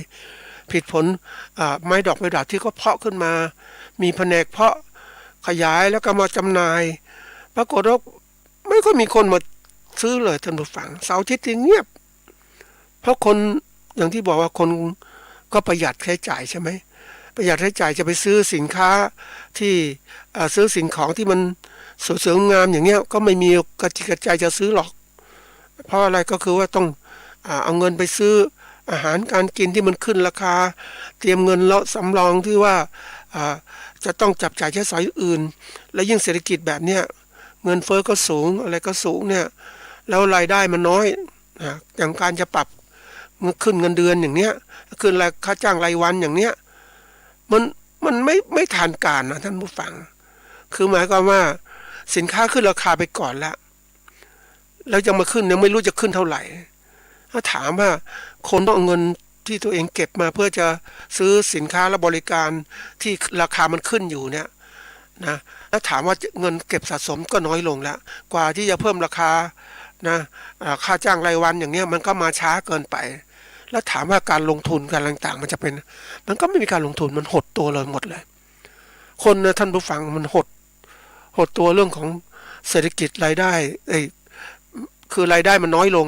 ผิดผลไม้ดอกไม้ประดับที่เขาเพาะขึ้นมามีแผนกเพาะขยายแล้วก็มาจำหน่ายปรากฏว่าไม่ค่อยมีคนมาซื้อเลยท่านผู้ฟังเสาร์อาทิตย์เงียบเพราะคนอย่างที่บอกว่าคนก็ประหยัดใช้จ่ายใช่ไหมประหยัดใช้จ่ายจะไปซื้อสินค้าที่ซื้อสิ่งของที่มันสวยงามอย่างเงี้ยก็ไม่มีกระจิกกระใจจะซื้อหรอกเพราะอะไรก็คือว่าต้องเอาเงินไปซื้ออาหารการกินที่มันขึ้นราคาเตรียมเงินแล้วสำรองที่ว่าจะต้องจับจ่ายใช้สอยอื่นและยิ่งเศรษฐกิจแบบเนี้ยเงินเฟ้อก็สูงอะไรก็สูงเนี่ย แล้วรายได้มันน้อยอย่างการจะปรับขึ้นเงินเดือนอย่างเนี้ยขึ้นค่าจ้างรายวันอย่างเนี้ยมันไม่ทันการนะท่านผู้ฟังคือหมายความว่าสินค้าขึ้นราคาไปก่อนแล้วจะมาขึ้นยังไม่รู้จะขึ้นเท่าไหร่ถ้าถามว่าคนต้องเอาเงินที่ตัวเองเก็บมาเพื่อจะซื้อสินค้าและบริการที่ราคามันขึ้นอยู่เนี่ยนะแล้วถามว่าเงินเก็บสะสมก็น้อยลงแล้วกว่าที่จะเพิ่มราคานะค่าจ้างรายวันอย่างเนี้ยมันก็มาช้าเกินไปแล้วถามว่าการลงทุนการต่างๆมันก็ไม่มีการลงทุนมันหดตัวเลยหมดเลยคนนะท่านผู้ฟังมันหดตัวเรื่องของเศรษฐกิจรายได้คือรายได้มันน้อยลง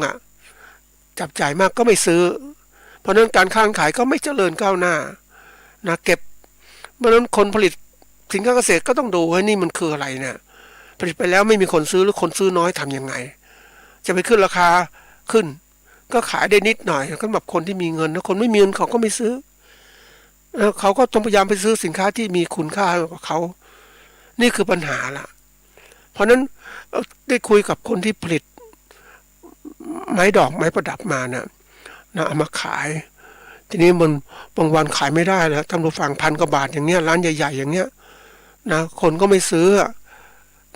จับจ่ายมากก็ไม่ซื้อเพราะนั้นการค้าขายก็ไม่เจริญก้าวหน้านะเก็บเพราะนั้นคนผลิตสินค้าเกษตรก็ต้องดูว่านี่มันคืออะไรเนี่ยผลิตไปแล้วไม่มีคนซื้อหรือคนซื้อน้อยทำยังไงจะไปขึ้นราคาขึ้นก็ขายได้นิดหน่อยสำหรับคนที่มีเงินนะคนไม่มีเงินเขาก็ไม่ซื้อเขาก็ต้องพยายามไปซื้อสินค้าที่มีคุณค่ากว่าเขานี่คือปัญหาล่ะเพราะนั้นได้คุยกับคนที่ผลิตไม้ดอกไม้ประดับมานะเอามาขายทีนี้มันบางวันขายไม่ได้แล้วท่านผู้ฟัง1,000 กว่าบาทอย่างเงี้ยร้านใหญ่ๆอย่างเงี้ยนะคนก็ไม่ซื้อ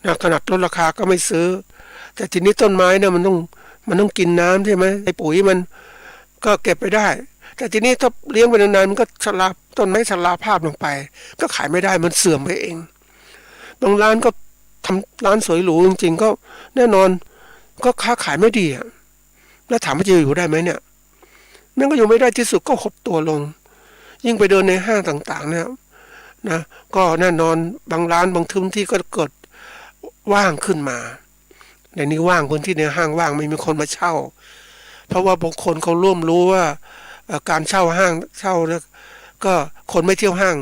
นะขนาดลดราคาก็ไม่ซื้อแต่ทีนี้ต้นไม้เนี่ยมันต้องกินน้ำใช่ไหมไอ้ปุ๋ยมันก็เก็บไปได้แต่ทีนี้ถ้าเลี้ยงไปนานๆมันก็ชราต้นไม้ชราภาพลงไปก็ขายไม่ได้มันเสื่อมไปเองบางร้านก็ทำร้านสวยหรูจริงๆก็แน่นอนก็ค้าขายไม่ดีแล้วถามว่าจะอยู่ได้ไหมเนี่ยมันก็อยู่ไม่ได้ที่สุดก็หดตัวลงยิ่งไปเดินในห้างต่างๆเนี่ยนะก็แน่นอนบางร้านบางพื้นที่ก็เกิดว่างขึ้นมาในนี้ว่างพื้นที่ในห้างว่างไม่มีคนมาเช่าเพราะว่าบางคนเขาร่วมรู้ว่าการเช่าห้างเช่าเนี่ยก็คนไม่เที่ยวห้าง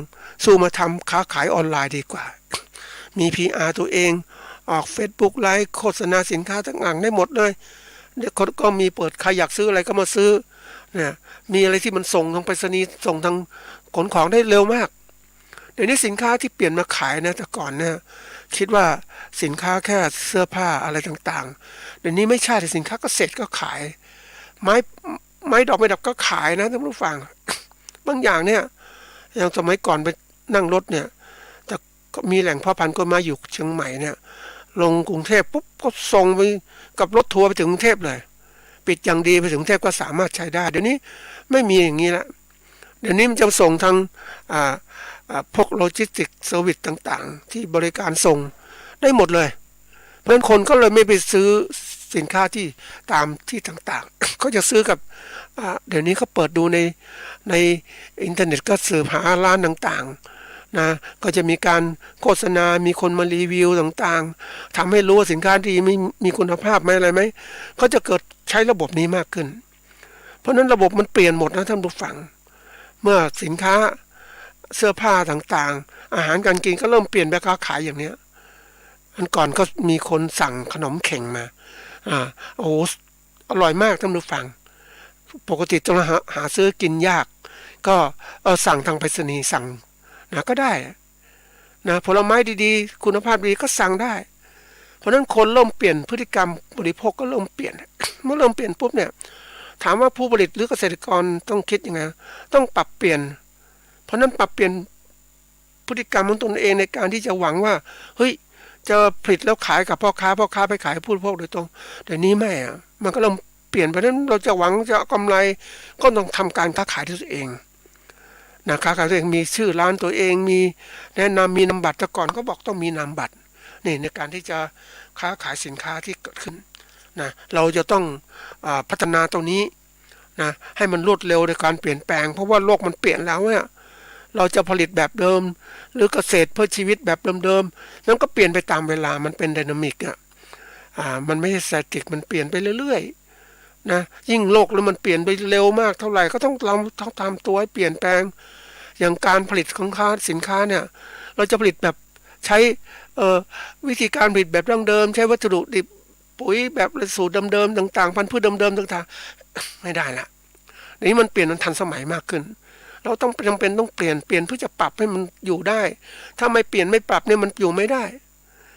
สู้มาทำค้าขายออนไลน์ดีกว่ามี PR ตัวเองออก Facebook ไลฟ์โฆษณาสินค้าต่างๆได้หมดเลยเดี๋ยวก็มีเปิดใครอยากซื้ออะไรก็มาซื้อเนี่ยมีอะไรที่มันส่งทางไปรษณีย์ส่งทางขนของได้เร็วมากเดี๋ยวนี้สินค้าที่เปลี่ยนมาขายนะแต่ก่อนเนี่ยคิดว่าสินค้าแค่เสื้อผ้าอะไรต่างๆเดี๋ยวนี้ไม่ใช่แต่สินค้าเกษตรก็ขายไม้ดอกไม้ดับก็ขายนะท่านผู้ฟังบางอย่างเนี่ยอย่างสมัยก่อนไปนั่งรถเนี่ยแต่ก็มีแหล่งเพาะพันธุ์กล้วยไม้อยู่เชียงใหม่เนี่ยลงกรุงเทพปุ๊บก็ส่งไปกับรถทัวร์ไปถึงกรุงเทพเลยปิดอย่างดีไปถึงกรุงเทพก็สามารถใช้ได้เดี๋ยวนี้ไม่มีอย่างนี้ละเดี๋ยวนี้มันจะส่งทางพวกโลจิสติกเซอร์วิสต่างๆที่บริการส่งได้หมดเลยเพราะฉะนั้นคนก็เลยไม่ไปซื้อสินค้าที่ตามที่ต่างๆ เขาจะซื้อกับเดี๋ยวนี้เขาเปิดดูในอินเทอร์เน็ตก็สืบหาร้านต่างๆนะก็จะมีการโฆษณามีคนมารีวิวต่างๆทำให้รู้ว่าสินค้าดีมีคุณภาพไหมอะไรไหมเขาจะเกิดใช้ระบบนี้มากขึ้นเพราะนั้นระบบมันเปลี่ยนหมดนะท่านผู้ฟังเมื่อสินค้าเสื้อผ้าต่างๆอาหารการกินก็เริ่มเปลี่ยนไปค้าขายอย่างเนี้ยอันก่อนก็มีคนสั่งขนมเข่งมาโอ้อร่อยมากท่านผู้ฟังปกติจะหาซื้อกินยากก็สั่งทางไปรษณีย์สั่งนะก็ได้นะผลไม้ดีๆคุณภาพดีก็สั่งได้เพราะนั้นคนเริ่มเปลี่ยนพฤติกรรมบริโภคก็เริ่มเปลี่ยนเมื่อเริ่มเปลี่ยนปุ๊บเนี่ยถามว่าผู้ผลิตหรือเกษตรกรต้องคิดยังไงต้องปรับเปลี่ยนเพราะนั้นปรับเปลี่ยนพฤติกรรมของตนเองในการที่จะหวังว่าเฮ้ยจะผลิตแล้วขายกับพ่อค้าไปขายผู้บริโภคโดยตรงแต่นี้ไม่มันก็เริ่มเปลี่ยนไปนั้นเราจะหวังจะกำไรก็ต้องทำการค้าขายด้วยตัวเองนะค้าขายตัวเองมีชื่อร้านตัวเองมีแนะนำมีนามบัตรแต่ก่อนก็บอกต้องมีนามบัตรนี่ในการที่จะค้าขายสินค้าที่เกิดขึ้นนะเราจะต้องพัฒนาตรงนี้นะให้มันรวดเร็วในการเปลี่ยนแปลงเพราะว่าโลกมันเปลี่ยนแล้วเนี่ยเราจะผลิตแบบเดิมหรือเกษตรเพื่อชีวิตแบบเดิมๆนั้นก็เปลี่ยนไปตามเวลามันเป็นไดนามิกมันไม่ใช่สแตติกมันเปลี่ยนไปเรื่อยๆนะยิ่งโลกแล้วมันเปลี่ยนไปเร็วมากเท่าไหร่ก็ต้องตามตัวให้เปลี่ยนแปลงอย่างการผลิตของสินค้าเนี่ยเราจะผลิตแบบใช้วิธีการผลิตแบบดั้งเดิมใช้วัสดุดิบปุ๋ยแบบสูตรเดิมๆต่างๆพันธุ์พืชเดิมๆต่างๆไม่ได้ละนี้มันเปลี่ยนมันทันสมัยมากขึ้นเราต้องจำเป็นต้องเปลี่ยนเพื่อจะปรับให้มันอยู่ได้ถ้าไม่เปลี่ยนไม่ปรับเนี่ยมันอยู่ไม่ได้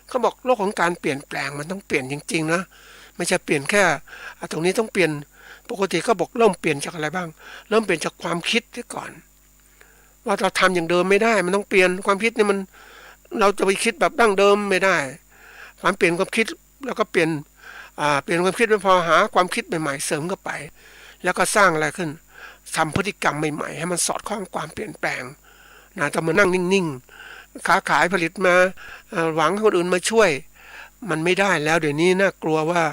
เขาบอกโลกของการเปลี่ยนแปลงมันต้องเปลี่ยนจริงๆนะ ไม่ใช่เปลี่ยนแค่ตรงนี้ต้องเปลี่ยนปกติก็บอกเริ่มเปลี่ยนจากอะไรบ้างเริ่มเปลี่ยนจากความคิดก่อนว่าเราทำอย่างเดิมไม่ได้มันต้องเปลี่ยนความคิดเนี่ยมันเราจะไปคิดแบบดั้งเดิมไม่ได้ความเปลี่ยนความคิดแล้วก็เปลี่ยนความคิดไม่พอหาความคิดใหม่ๆเสริมเข้าไปแล้วก็สร้างอะไรขึ้นทำพฤติกรรมใหม่ๆให้มันสอดคล้องความเปลี่ยนแปลงนะจะมานั่งนิ่งๆค้าขายผลิตมาหวังให้คนอื่นมาช่วยมันไม่ได้แล้วเดี๋ยวนี้น่ากลัวว่า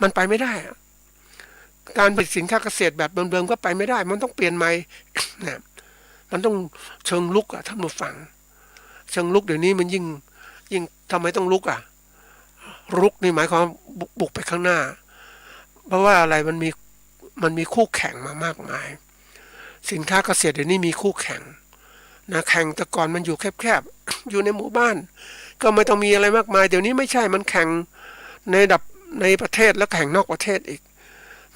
มันไปไม่ได้การผลิตสินค้าเกษตรแบบเดิมๆก็ไปไม่ได้มันต้องเปลี่ยนใหม่ นะมันต้องเชิงลุกท่านผู้ฟังเชิงลุกเดี๋ยวนี้มันยิ่งทำไมต้องลุกลุกนี่หมายความบุกไปข้างหน้าเพราะว่าอะไรมันมีคู่แข่งมามากมายสินค้าเกษตรเดี๋ยวนี้มีคู่แข่งนะแข่งแต่ก่อนมันอยู่แคบๆ อยู่ในหมู่บ้านก็ไม่ต้องมีอะไรมากมายเดี๋ยวนี้ไม่ใช่มันแข่งในระดับในประเทศและแข่งนอกประเทศอีก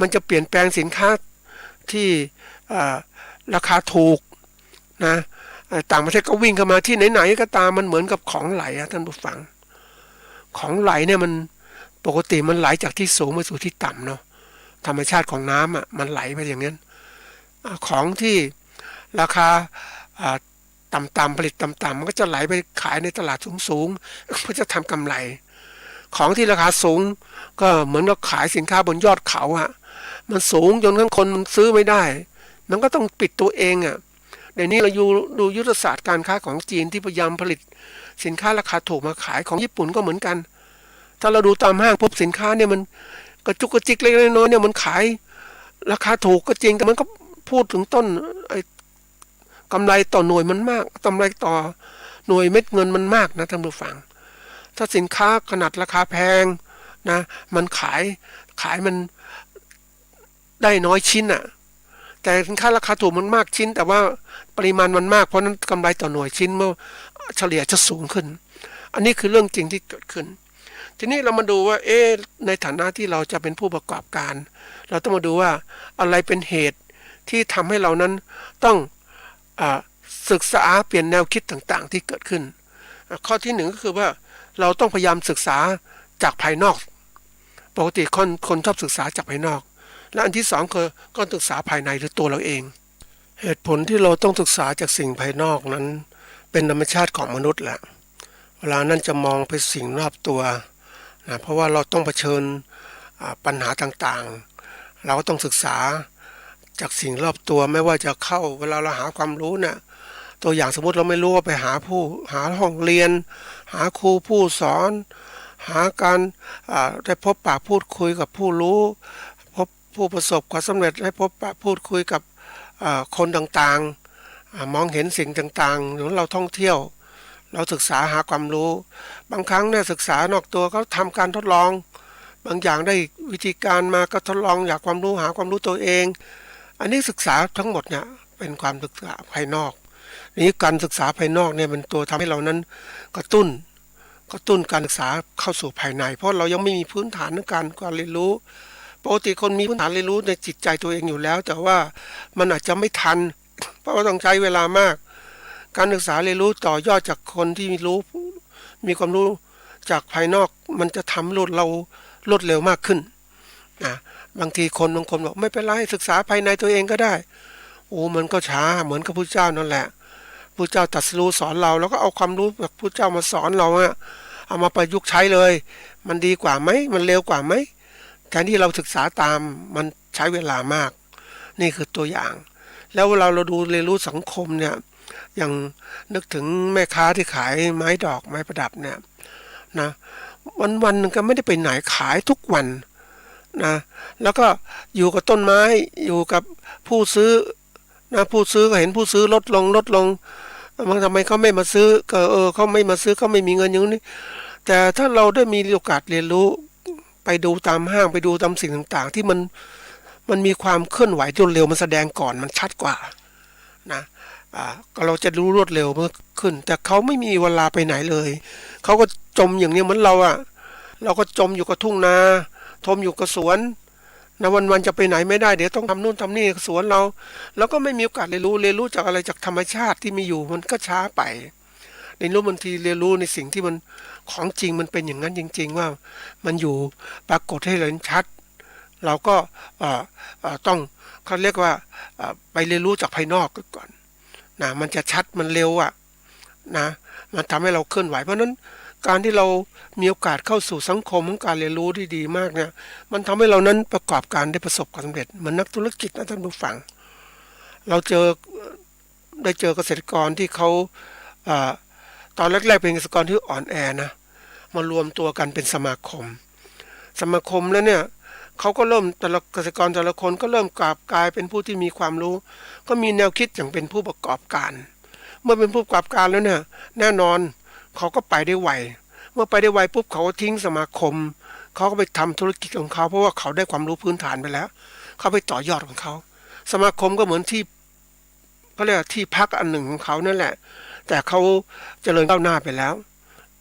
มันจะเปลี่ยนแปลงสินค้าที่ราคาถูกนะต่างประเทศก็วิ่งเข้ามาที่ไหนๆก็ตามมันเหมือนกับของไหลท่านผู้ฟังของไหลเนี่ยมันปกติมันไหลจากที่สูงไปสู่ที่ต่ำเนาะธรรมชาติของน้ำมันไหลไปอย่างนั้นของที่ราคาต่ำๆผลิตต่ำๆมันก็จะไหลไปขายในตลาดสูงๆเพื่อจะทำกำไรของที่ราคาสูงก็เหมือนกับขายสินค้าบนยอดเขามันสูงจนคนมันซื้อไม่ได้มันก็ต้องปิดตัวเองเดี๋ยวนี้เราดูยุทธศาสตร์การค้าของจีนที่พยายามผลิตสินค้าราคาถูกมาขายของญี่ปุ่นก็เหมือนกันถ้าเราดูตามห้างพบสินค้าเนี่ยมันกระจุกกระจิกเล็กๆน้อยๆเนี่ยมันขายราคาถูกก็จริงแต่มันก็พูดถึงต้นกำไรต่อหน่วยมันมากกำไรต่อหน่วยเม็ดเงินมันมากนะท่านผู้ฟังถ้าสินค้าขนาดราคาแพงนะมันขายมันได้น้อยชิ้นแต่สินค้าราคาถูกมันมากชิ้นแต่ว่าปริมาณมันมากเพราะนั้นกำไรต่อหน่วยชิ้นเมื่อเฉลี่ยจะสูงขึ้นอันนี้คือเรื่องจริงที่เกิดขึ้นทีนี้เรามาดูว่าในฐานะที่เราจะเป็นผู้ประกอบการเราต้องมาดูว่าอะไรเป็นเหตุที่ทำให้เรานั้นต้องศึกษาเปลี่ยนแนวคิดต่างๆที่เกิดขึ้นข้อที่หนึ่งก็คือว่าเราต้องพยายามศึกษาจากภายนอกปกติคนชอบศึกษาจากภายนอกและอันที่สองคือก็ศึกษาภายในหรือตัวเราเองเหตุผลที่เราต้องศึกษาจากสิ่งภายนอกนั้นเป็นธรรมชาติของมนุษย์แหละเวลานั้นจะมองไปสิ่งรอบตัวนะเพราะว่าเราต้องเผชิญปัญหาต่างๆเราก็ต้องศึกษาจากสิ่งรอบตัวไม่ว่าจะเข้าเวลาเราหาความรู้เนี่ยตัวอย่างสมมติเราไม่รู้ว่าไปหาห้องเรียนหาครูผู้สอนหาการได้พบปะพูดคุยกับผู้รู้พบผู้ประสบความสำเร็จให้พบปะพูดคุยกับคนต่างๆมองเห็นสิ่งต่างๆหรือเราท่องเที่ยวเราศึกษาหาความรู้บางครั้งเนี่ยศึกษานอกตัวเขาทำการทดลองบางอย่างได้วิธีการมาก็ทดลองอยากความรู้หาความรู้ตัวเองอันนี้ศึกษาทั้งหมดเนี่ยเป็นความศึกษาภายนอกนี้การศึกษาภายนอกเนี่ยเป็นตัวทำให้เรานั้นกระตุ้นการศึกษาเข้าสู่ภายในเพราะเรายังไม่มีพื้นฐานในการเรียนรู้ปกติคนมีพื้นฐานเรียนรู้ในจิตใจตัวเองอยู่แล้วแต่ว่ามันอาจจะไม่ทันเพราะว่าต้องใช้เวลามากการศึกษาเรียนรู้ต่อยอดจากคนที่มีความรู้จากภายนอกมันจะทำเรารวดเร็วมากขึ้นบางทีบางคนบอกไม่เป็นไรศึกษาภายในตัวเองก็ได้มันก็ช้าเหมือนกับพระเจ้านั่นแหละพระเจ้าตรัสรู้สอนเราแล้วก็เอาความรู้จากพระเจ้ามาสอนเราเอามาประยุกต์ใช้เลยมันดีกว่าไหมมันเร็วกว่าไหมแทนที่เราศึกษาตามมันใช้เวลามากนี่คือตัวอย่างแล้วเวลาเราดูเรียนรู้สังคมเนี่ยอย่างนึกถึงแม่ค้าที่ขายไม้ดอกไม้ประดับเนี่ยนะวันนึงก็ไม่ได้ไปไหนขายทุกวันนะแล้วก็อยู่กับต้นไม้อยู่กับผู้ซื้อนะผู้ซื้อก็เห็นผู้ซื้อลดลงมันทำไมเขาไม่มาซื้อก็เขาไม่มาซื้อเขาไม่มีเงินอย่างนี้แต่ถ้าเราได้มีโอกาสเรียนรู้ไปดูตามห้างไปดูตามสิ่งต่างๆที่มันมีความเคลื่อนไหวรวดเร็วมันแสดงก่อนมันชัดกว่านะก็เราจะรู้รวดเร็วมากขึ้นแต่เขาไม่มีเวลาไปไหนเลยเขาก็จมอย่างนี้เหมือนเราก็จมอยู่กับทุ่งนาทมอยู่กับสวนนะวันๆจะไปไหนไม่ได้เดี๋ยวต้องทำนู่นทำนี่สวนเราก็ไม่มีโอกาสเรียนรู้จากอะไรจากธรรมชาติที่มีอยู่มันก็ช้าไปเรียนรู้บางทีเรียนรู้ในสิ่งที่มัน ของจริงมันเป็นอย่างนั้นจริงๆว่ามันอยู่ปรากฏให้เห็นชัดเราก็ต้องเขาเรียกว่าไปเรียนรู้จากภายนอกก่อนนะมันจะชัดมันเร็วนะมันทำให้เราเคลื่อนไหวเพราะนั้นการที่เรามีโอกาสเข้าสู่สังคมของการเรียนรู้ที่ดีมากเนี่ยมันทำให้เรานั้นประกอบการได้ประสบความสำเร็จเหมือนนักธุรกิจนะท่านผู้ฟังเราได้เจอเกษตรกรที่เขาตอนแรกๆเป็นเกษตรกรที่อ่อนแอนะมารวมตัวกันเป็นสมาคมแล้วเนี่ยเขาก็เริ่มแต่ละเกษตรกรแต่ละคนก็เริ่มกลายเป็นผู้ที่มีความรู้ก็มีแนวคิดอย่างเป็นผู้ประกอบการเมื่อเป็นผู้ประกอบการแล้วเนี่ยแน่นอนเขาก็ไปได้ไวเมื่อไปได้ไวปุ๊บเขาก็ทิ้งสมาคมเขาก็ไปทำธุรกิจของเขาเพราะว่าเขาได้ความรู้พื้นฐานไปแล้วเขาไปต่อยอดของเขาสมาคมก็เหมือนที่เขาเรียกที่พักอันหนึ่งของเขานั่นแหละแต่เขาเจริญก้าวหน้าไปแล้ว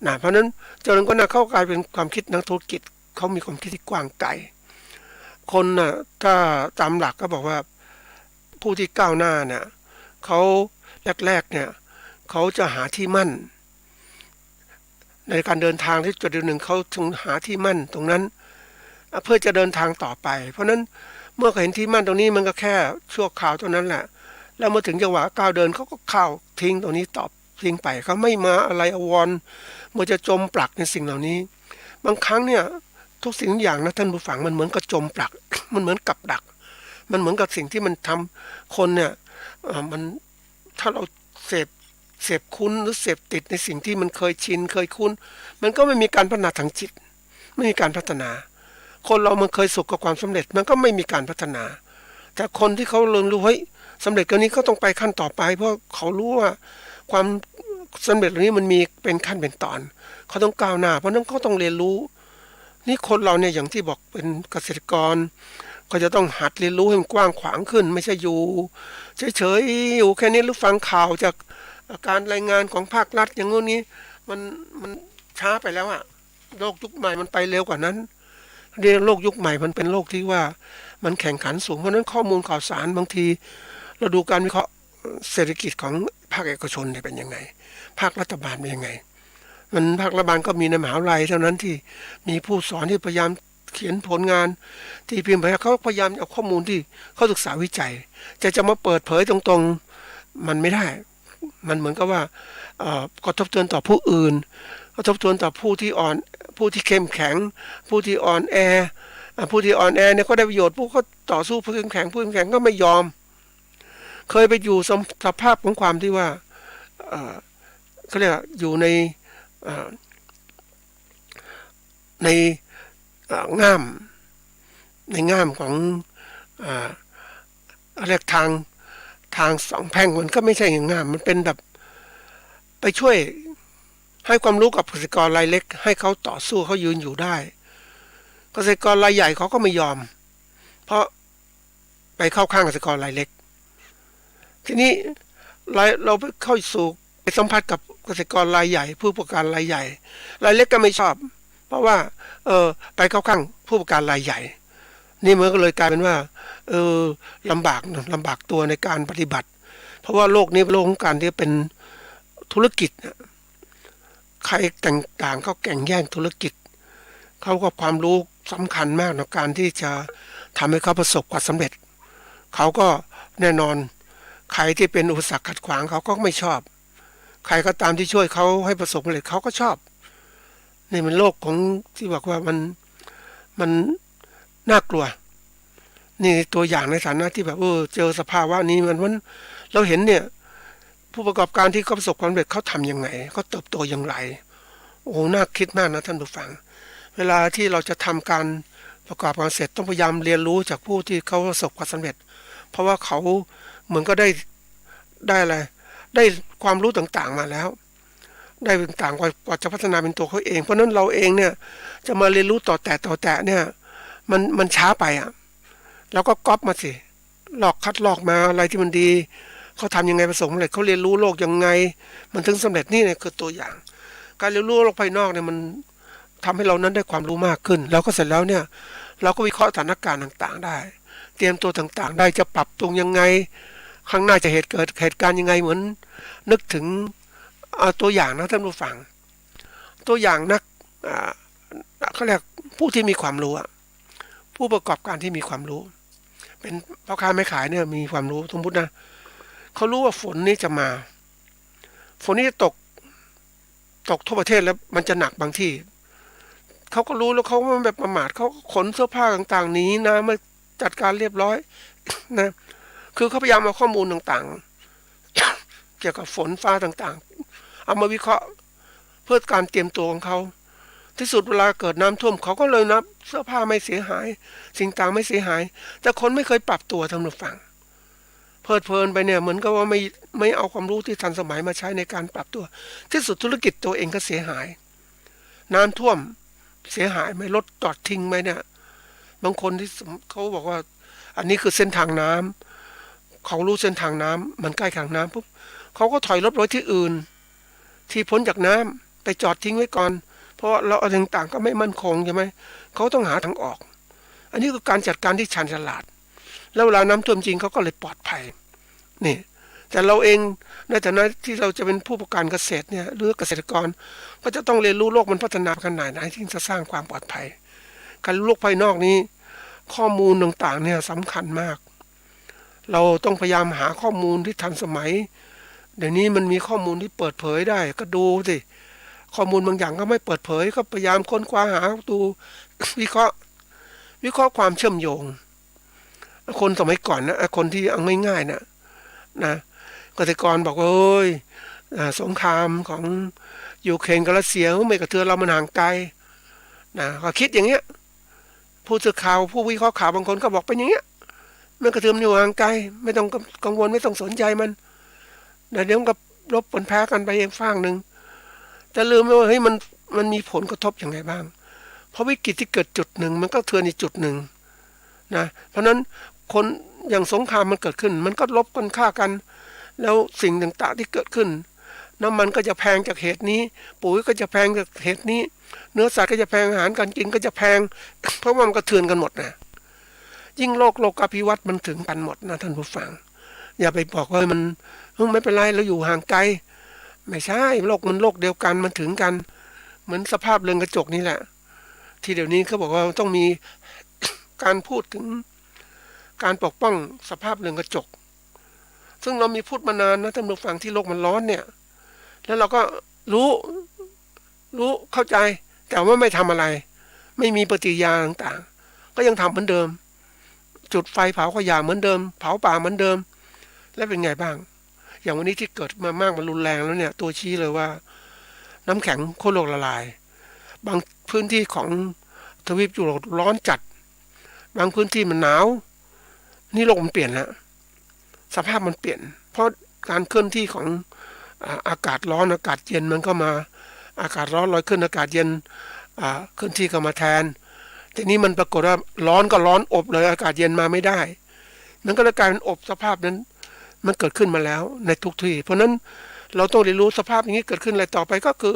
นะเพราะนั้นเจริญก้าวหน้าเขากลายเป็นความคิดนักธุรกิจเขามีความคิดที่กว้างไกลคนน่ะถ้าตามหลักก็บอกว่าผู้ที่ก้าวหน้าเนี่ยเขาแรกๆเนี่ยเขาจะหาที่มั่นในการเดินทางที่จุดหนึ่งเขาถึงหาที่มั่นตรงนั้นเพื่อจะเดินทางต่อไปเพราะนั้นเมื่อเห็นที่มั่นตรงนี้มันก็แค่ชั่วคราวเท่านั้นแหละแล้วเมื่อถึงจังหวะก้าวเดินเขาก็เข้าทิ้งตรงนี้ตอบทิ้งไปเขาไม่มาอะไรอวรเมื่อจะจมปลักในสิ่งเหล่านี้บางครั้งเนี่ยทุกสิ่งทุกอย่างนะท่านผู้ฟังมันเหมือนกับจมปลัก มันเหมือนกับดักมันเหมือนกับสิ่งที่มันทำคนเนี่ยมันถ้าเราเสพคุ้นหรือเสพติดในสิ่งที่มันเคยชินเคยคุ้นมันก็ไม่มีการพัฒนาทางจิตไม่มีการพัฒนาคนเรามันเคยสุขกับความสำเร็จมันก็ไม่มีการพัฒนาแต่คนที่เขาเรียนรู้เฮ้ยสำเร็จกันนี้เขาต้องไปขั้นต่อไปเพราะเขารู้ว่าความสำเร็จเหล่านี้มันมีเป็นขั้นเป็นตอนเขาต้องก้าวหน้าเพราะนั้นเขาต้องเรียนรู้นี่คนเราเนี่ยอย่างที่บอกเป็นเกษตรกรก็จะต้องหัดเรียนรู้ให้มันกว้างขวางขึ้นไม่ใช่อยู่เฉยๆอยู่แค่นี้หรือฟังข่าวจากการรายงานของภาครัฐอย่างงี้นี้มันช้าไปแล้วอะโลกยุคใหม่มันไปเร็วกว่านั้นเรียนโลกยุคใหม่มันเป็นโลกที่ว่ามันแข่งขันสูงเพราะนั้นข้อมูลข่าวสารบางทีเราดูการวิเคราะห์เศรษฐกิจของภาคเอกชนเนี่ยเป็นยังไงภาครัฐบาลเป็นยังไงมันภาครัฐบาลก็มีในมหาวิทยาลัยเท่านั้นที่มีผู้สอนที่พยายามเขียนผลงานที่พิมพ์ไปเขาพยายามเอาข้อมูลที่เขาศึกษาวิจัยจะมาเปิดเผยตรงๆมันไม่ได้มันเหมือนกับว่ากระทบกระเทือนต่อผู้อื่นกระทบกระเทือนต่อผู้ที่เข้มแข็งผู้ที่อ่อนแอเนี่ยก็ได้ประโยชน์ผู้ก็ต่อสู้ผู้เข้มแข็งก็ไม่ยอมเคยไปอยู่สภาพของความที่ว่าเขาเรียกอยู่ในง่ามของเรียกทางสองแพร่งมันก็ไม่ใช่อย่างง่ามมันเป็นแบบไปช่วยให้ความรู้กับเกษตรกรรายเล็กให้เขาต่อสู้เขายืนอยู่ได้เกษตรกรรายใหญ่เขาก็ไม่ยอมเพราะไปเข้าข้างเกษตรกรรายเล็กทีนี้เราไปเข้าสู่ไปสัมผัสกับเกษตรกรรายใหญ่ผู้ประกอบการรายใหญ่รายเล็กก็ไม่ชอบเพราะว่าไปเข้าข้างผู้ประกอบการรายใหญ่นี่มันก็เลยกลายเป็นว่าลำบากตัวในการปฏิบัติเพราะว่าโลกนี้เป็นโลกของการที่เป็นธุรกิจใครต่างเขาแข่งแย่งธุรกิจเขาก็ความรู้สำคัญมากในการที่จะทำให้เขาประสบความสำเร็จเขาก็แน่นอนใครที่เป็นอุปสรรคขัดขวางเขาก็ไม่ชอบใครก็ตามที่ช่วยเขาให้ประสบความสำเร็จเขาก็ชอบนี่มันโลกของที่บอกว่ามันน่ากลัวนี่ตัวอย่างในฐานะที่แบบเจอสภาวะนี้มันเราเห็นเนี่ยผู้ประกอบการที่เขาประสบความสำเร็จเขาทำยังไงเขาเติบโตอย่างไรโอ้น่าคิดมากนะท่านผู้ฟังเวลาที่เราจะทำการประกอบการเสร็จต้องพยายามเรียนรู้จากผู้ที่เขาประสบความสำเร็จเพราะว่าเขาเหมือนก็ได้อะไรได้ความรู้ต่างๆมาแล้วได้ต่างๆกว่าจะพัฒนาเป็นตัวเขาเองเพราะนั้นเราเองเนี่ยจะมาเรียนรู้ต่อแตะเนี่ยมันช้าไปแล้วก็ก๊อปมาสิคัดลอกมาอะไรที่มันดีเขาทำยังไงประสบความสำเร็จเขาเรียนรู้โลกยังไงมันถึงสำเร็จนี่เนี่ยคือตัวอย่างการเรียนรู้โลกภายนอกเนี่ยมันทำให้เรานั้นได้ความรู้มากขึ้นแล้วก็เสร็จแล้วเนี่ยเราก็วิเคราะห์สถานการณ์ต่างๆได้เตรียมตัวต่างๆได้จะปรับปรุงยังไงข้างหน้าจะเกิดเหตุการณ์ยังไงเหมือนนึกถึงตัวอย่างนะท่านผู้ฟัง ตัวอย่างนักเขาเรียกผู้ที่มีความรู้ผู้ประกอบการที่มีความรู้เป็นพ่อค้าแม่ขายเนี่ยมีความรู้สมมตินะเขารู้ว่าฝนนี้จะมาฝนนี้จะตกทั่วประเทศแล้วมันจะหนักบางที่เขาก็รู้แล้วเขาไม่แบบประมาทเขาขนเสื้อผ้าต่างๆหนีนะมาจัดการเรียบร้อยนะคือเขาพยายามเอาข้อมูลต่างๆ เกี่ยวกับฝนฟ้าต่างๆเอามาวิเคราะห์เพื่อการเตรียมตัวของเขาที่สุดเวลาเกิดน้ำท่วมเขาก็เลยนับเสื้อผ้าไม่เสียหายสิ่งต่างไม่เสียหายแต่คนไม่เคยปรับตัวทำหนูฟังเพลิดเพลินไปเนี่ยเหมือนกับว่าไม่เอาความรู้ที่ทันสมัยมาใช้ในการปรับตัวที่สุดธุรกิจตัวเองก็เสียหายน้ำท่วมเสียหายไหมรถจอดทิ้งไหมเนี่ยบางคนที่เขาบอกว่าอันนี้คือเส้นทางน้ำเขารู้เส้นทางน้ำมันใกล้ทางน้ำปุ๊บเขาก็ถอยรถไว้ที่อื่นที่พ้นจากน้ำไปจอดทิ้งไว้ก่อนเพราะเราอะไรต่างๆก็ไม่มั่นคงใช่ไหมเขาต้องหาทางออกอันนี้คือการจัดการที่ชาญฉลาดแล้วเวลาน้ำท่วมจริงเขาก็เลยปลอดภัยนี่แต่เราเองในฐานะที่เราจะเป็นผู้ประกอบการเกษตรเนี่ยหรือเกษตรกรก็จะต้องเรียนรู้โลกมันพัฒนาขนาดไหนที่จะสร้างความปลอดภัยการรู้โลกภายนอกนี้ข้อมูลต่างๆเนี่ยสำคัญมากเราต้องพยายามหาข้อมูลที่ทันสมัยเดี๋ยวนี้มันมีข้อมูลที่เปิดเผยได้ก็ดูสิข้อมูลบางอย่างก็ไม่เปิดเผยก็พยายามค้นคว้าหาดู วิเคราะห์ความเชื่อมโยงคนสมัยก่อนนะคนที่เอาง่ายๆนะเกษตรกรบอกว่าเอ้ยสงครามของยูเครนกับรัสเซียไม่กระเทือนเรามันห่างไกลนะก็คิดอย่างเงี้ยผู้สื่อข่าวผู้วิเคราะห์ข่าวบางคนก็บอกเป็นอย่างเงี้ยมันกระเทือนอยู่ห่างไกลไม่ต้องกังวลไม่ต้องสนใจมันเดี๋ยวมันก็ลบผลแพ้กันไปเองฝ่างหนึ่งแต่ลืมไปว่าเฮ้ยมันมีผลกระทบอย่างไรบ้างเพราะวิกฤตที่เกิดจุดหนึ่งมันก็เทือนอีกจุดหนึ่งนะเพราะนั้นคนอย่างสงครามมันเกิดขึ้นมันก็ลบกันฆ่ากันแล้วสิ่งต่างๆที่เกิดขึ้นน้ำมันก็จะแพงจากเหตุนี้ปุ๋ยก็จะแพงจากเหตุนี้เนื้อสัตว์ก็จะแพงอาหารการกินก็จะแพง เพราะว่ามันกระเทือนกันหมดนะยิ่งโลกอภิวัตน์มันถึงกันหมดนะท่านผู้ฟังอย่าไปบอกว่ามันไม่เป็นไรเราอยู่ห่างไกลไม่ใช่โลกมันโลกเดียวกันมันถึงกันเหมือนสภาพเรือนกระจกนี่แหละที่เดี๋ยวนี้เขาบอกว่าต้องมีการพูดถึงการปกป้องสภาพเรือนกระจกซึ่งเรามีพูดมานานนะท่านผู้ฟังที่โลกมันร้อนเนี่ยแล้วเราก็รู้เข้าใจแต่ว่าไม่ทำอะไรไม่มีปฏิกิริยาต่างๆก็ยังทำเหมือนเดิมจุดไฟเผาขยะเหมือนเดิมเผาป่าเหมือนเดิมแล้วเป็นไงบ้างอย่างวันนี้ที่เกิดมามากมันรุนแรงแล้วเนี่ยตัวชี้เลยว่าน้ำแข็งขั้วโลกละลายบางพื้นที่ของทวีปยุโรปร้อนจัดบางพื้นที่มันหนาวนี่โลกมันเปลี่ยนแล้วสภาพมันเปลี่ยนเพราะการเคลื่อนที่ของอากาศร้อนอากาศเย็นมันก็มาอากาศร้อนลอยขึ้นอากาศเย็นเคลื่อนที่ก็มาแทนทีนี้มันปรากฏว่าร้อนก็ร้อนอบเลยอากาศเย็นมาไม่ได้มันก็เลยกลายเป็นอบสภาพนั้นมันเกิดขึ้นมาแล้วในทุกที่เพราะนั้นเราต้องเรียนรู้สภาพอย่างนี้เกิดขึ้นอะไรต่อไปก็คือ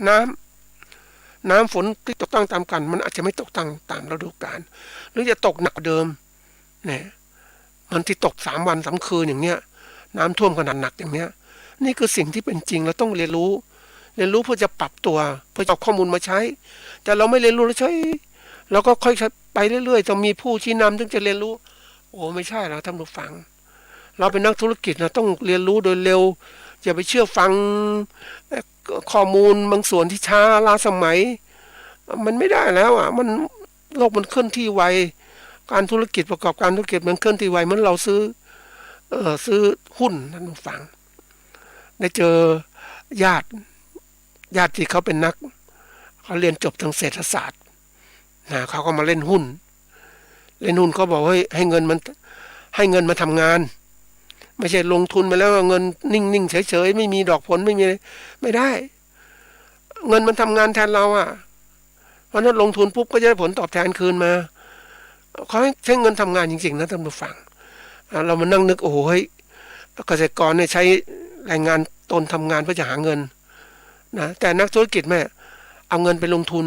น้ำฝนที่ตกต้องตามกันมันอาจจะไม่ตกตามฤดูกาลหรือจะตกหนักเดิมเนี่ยมันที่ตก3 วัน 3 คืนอย่างเนี้ยน้ำท่วมขนาดหนักอย่างเนี้ยนี่คือสิ่งที่เป็นจริงเราต้องเรียนรู้เพื่อจะปรับตัวเพื่อเอาข้อมูลมาใช้แต่เราไม่เรียนรู้แล้วใช้เราก็ค่อยไปเรื่อยๆต้องมีผู้ชี้นำถึงจะเรียนรู้โอ้ไม่ใช่นะท่านผู้ฟังเราเป็นนักธุรกิจเราต้องเรียนรู้โดยเร็วอย่าไปเชื่อฟังข้อมูลบางส่วนที่ช้าล้าสมัยมันไม่ได้แล้วมันโลกมันเคลื่อนที่ไวการธุรกิจประกอบการธุรกิจมันเคลื่อนที่ไวเหมือนเราซื้อหุ้นท่านผู้ฟังได้เจอญาติที่เขาเป็นนักเขาเรียนจบทางเศรษฐศาสตร์นะเขาก็มาเล่นหุ้นเขาบอกให้เงินมาทำงานไม่ใช่ลงทุนไปแล้วเงินนิ่งๆเฉยๆไม่มีดอกผลไม่ได้เงินมันทำงานแทนเราเพราะนั้นลงทุนปุ๊บก็จะได้ผลตอบแทนคืนมาเขาให้ใช้เงินทำงานจริงๆนะท่านผู้ฟังเรามานั่งนึกโอ้โหเกษตรกรเนี่ยใช้แรงงานตนทำงานเพื่อจะหาเงินนะแต่นักธุรกิจแม่เอาเงินไปลงทุน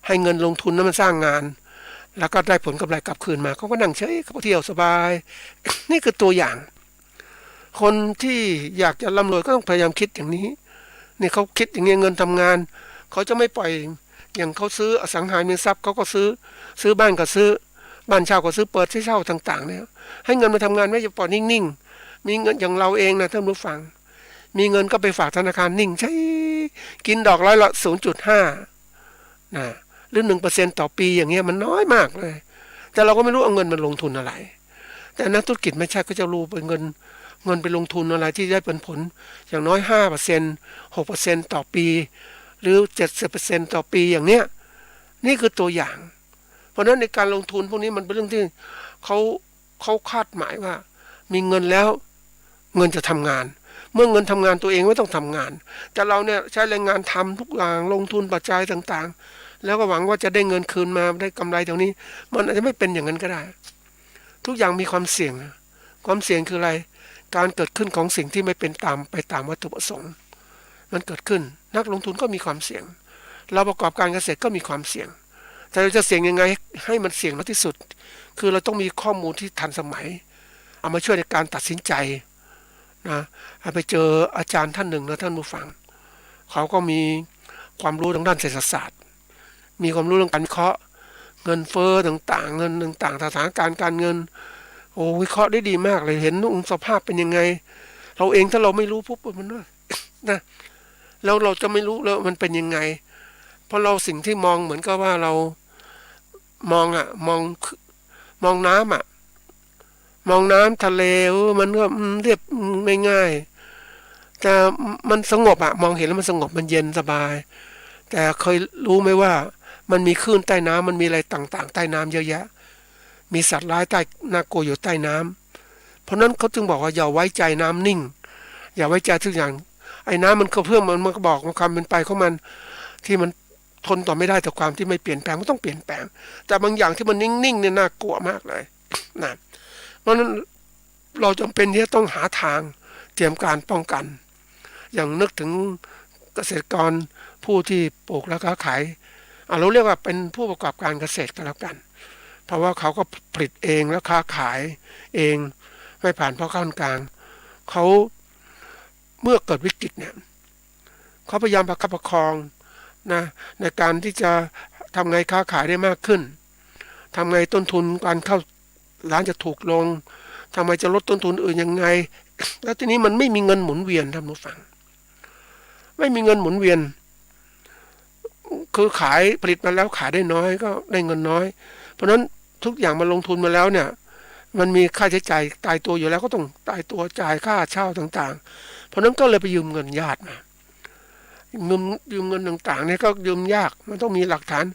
ให้เงินลงทุนนั้นมันสร้างงานแล้วก็ได้ผลกำไรกลับคืนมาเขาก็นั่งเฉยเขาเที่ยวสบาย นี่คือตัวอย่างคนที่อยากจะร่ำรวยก็ต้องพยายามคิดอย่างนี้ นี่เขาคิดอย่างเงี้ยเงินทำงานเขาจะไม่ปล่อยอย่างเขาซื้ออสังหาริมทรัพย์เขาก็ซื้อบ้านก็ซื้อบ้านเช่าก็ซื้อเปิดให้เช่าต่างๆเนี่ยให้เงินมาทำงานไม่จะปล่อยนิ่งๆมีเงินอย่างเราเองนะท่านผู้ฟังมีเงินก็ไปฝากธนาคารนิ่งใช้กินดอกร้อยละ 0.5 นะหรือ 1% ต่อปีอย่างเงี้ยมันน้อยมากเลยแต่เราก็ไม่รู้เอาเงินมันลงทุนอะไรแต่นักธุรกิจไม่ใช่ก็จะรู้เป็นเงินไปลงทุนอะไรที่ได้ผลอย่างน้อย 5% 6% ต่อปีหรือ 70% ต่อปีอย่างเนี้ยนี่คือตัวอย่างเพราะฉะนั้นในการลงทุนพวกนี้มันเป็นเรื่องที่เขาคาดหมายว่ามีเงินแล้วเงินจะทำงานเมื่อเงินทำงานตัวเองไม่ต้องทำงานแต่เราเนี่ยใช้แรงงานทำทุกอย่างลงทุนปัจจัยต่างๆแล้วก็หวังว่าจะได้เงินคืนมาได้กำไรตรงนี้มันอาจจะไม่เป็นอย่างนั้นก็ได้ทุกอย่างมีความเสี่ยงความเสี่ยงคืออะไรการเกิดขึ้นของสิ่งที่ไม่เป็นไปตามวัตถุประสงค์มันเกิดขึ้นนักลงทุนก็มีความเสี่ยงเราประกอบการเกษตรก็มีความเสี่ยงแต่เราจะเสี่ยงยังไงให้มันเสี่ยงน้อยที่สุดคือเราต้องมีข้อมูลที่ทันสมัยเอามาช่วยในการตัดสินใจนะไปเจออาจารย์ท่านหนึ่งนะท่านผู้ฟังเขาก็มีความรู้ทางด้านเศรษฐศาสตร์มีความรู้เรื่องการวิเคราะห์เงินเฟ้อต่างๆเงินต่างๆสถานการณ์การเงินโอ้วิเคราะห์ได้ดีมากเลยเห็นองค์สภาพเป็นยังไงเราเองถ้าเราไม่รู้ปุ๊บมันนะแล้วเราจะไม่รู้แล้วมันเป็นยังไงเพราะเราสิ่งที่มองเหมือนกับว่าเรามองน้ำมองน้ำทะเลมันก็เรียบง่ายๆแต่มันสงบมองเห็นแล้วมันสงบมันเย็นสบายแต่เคยรู้ไหมว่ามันมีคลื่นใต้น้ำมันมีอะไรต่างๆใต้น้ำเยอะแยะมีสัตว์ร้ายใต้น่ากลัวอยู่ใต้น้ำเพราะนั้นเขาจึงบอกว่าอย่าไว้ใจน้ำนิ่งอย่าไว้ใจทุกอย่างไอ้น้ำมันก็เพื่อมันก็บอกความเป็นไปของมันที่มันทนต่อไม่ได้ต่อความที่ไม่เปลี่ยนแปลงก็ต้องเปลี่ยนแปลงแต่บางอย่างที่มันนิ่งๆเนี่ยน่ากลัวมากเลยนะเพราะนั้นเราจำเป็นที่จะต้องหาทางเตรียมการป้องกันอย่างนึกถึงเกษตรกรผู้ที่ปลูกและค้าขายเราเรียกว่าเป็นผู้ประกอบการเกษตรก็แล้วกันเพราะว่าเขาก็ผลิตเองแล้วค้าขายเองไม่ผ่านพ่อค้าคนกลางเขาเมื่อเกิดวิกฤตเนี่ยเขาพยายามประคับประคองนะในการที่จะทำไงค้าขายได้มากขึ้นทำไงต้นทุนการเข้าร้านจะถูกลงทำไมจะลดต้นทุนอื่นยังไงแล้วทีนี้มันไม่มีเงินหมุนเวียนท่านผู้ฟังไม่มีเงินหมุนเวียนคือขายผลิตมาแล้วขายได้น้อยก็ได้เงินน้อยเพราะฉะนั้นทุกอย่างมันลงทุนมาแล้วเนี่ยมันมีค่าใช้จ่ายตายตัวอยู่แล้วก็ต้องตายตัวจ่ายค่าเช่าต่างๆเพราะนั้นก็เลยไปยืมเงินญาติมายืมเงินต่างๆเนี่ยก็ยืมยากมันต้องมีหลักฐาน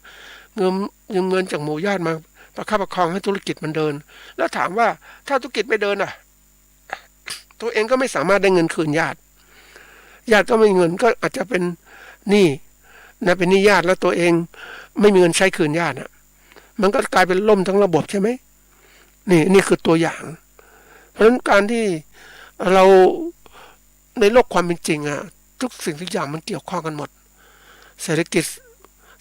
ยืมเงินจากหมู่ญาติมาประคับประคองให้ธุรกิจมันเดินแล้วถามว่าถ้าธุรกิจไม่เดินตัวเองก็ไม่สามารถได้เงินคืนญาติก็ไม่มีเงินก็อาจจะเป็นหนี้นะเป็นหนี้ญาติแล้วตัวเองไม่มีเงินใช้คืนญาติมันก็กลายเป็นล่มทั้งระบบใช่ไหมนี่คือตัวอย่างเพราะฉะนั้นการที่เราในโลกความเป็นจริงทุกสิ่งทุกอย่างมันเกี่ยวข้องกันหมดเศรษฐกิจ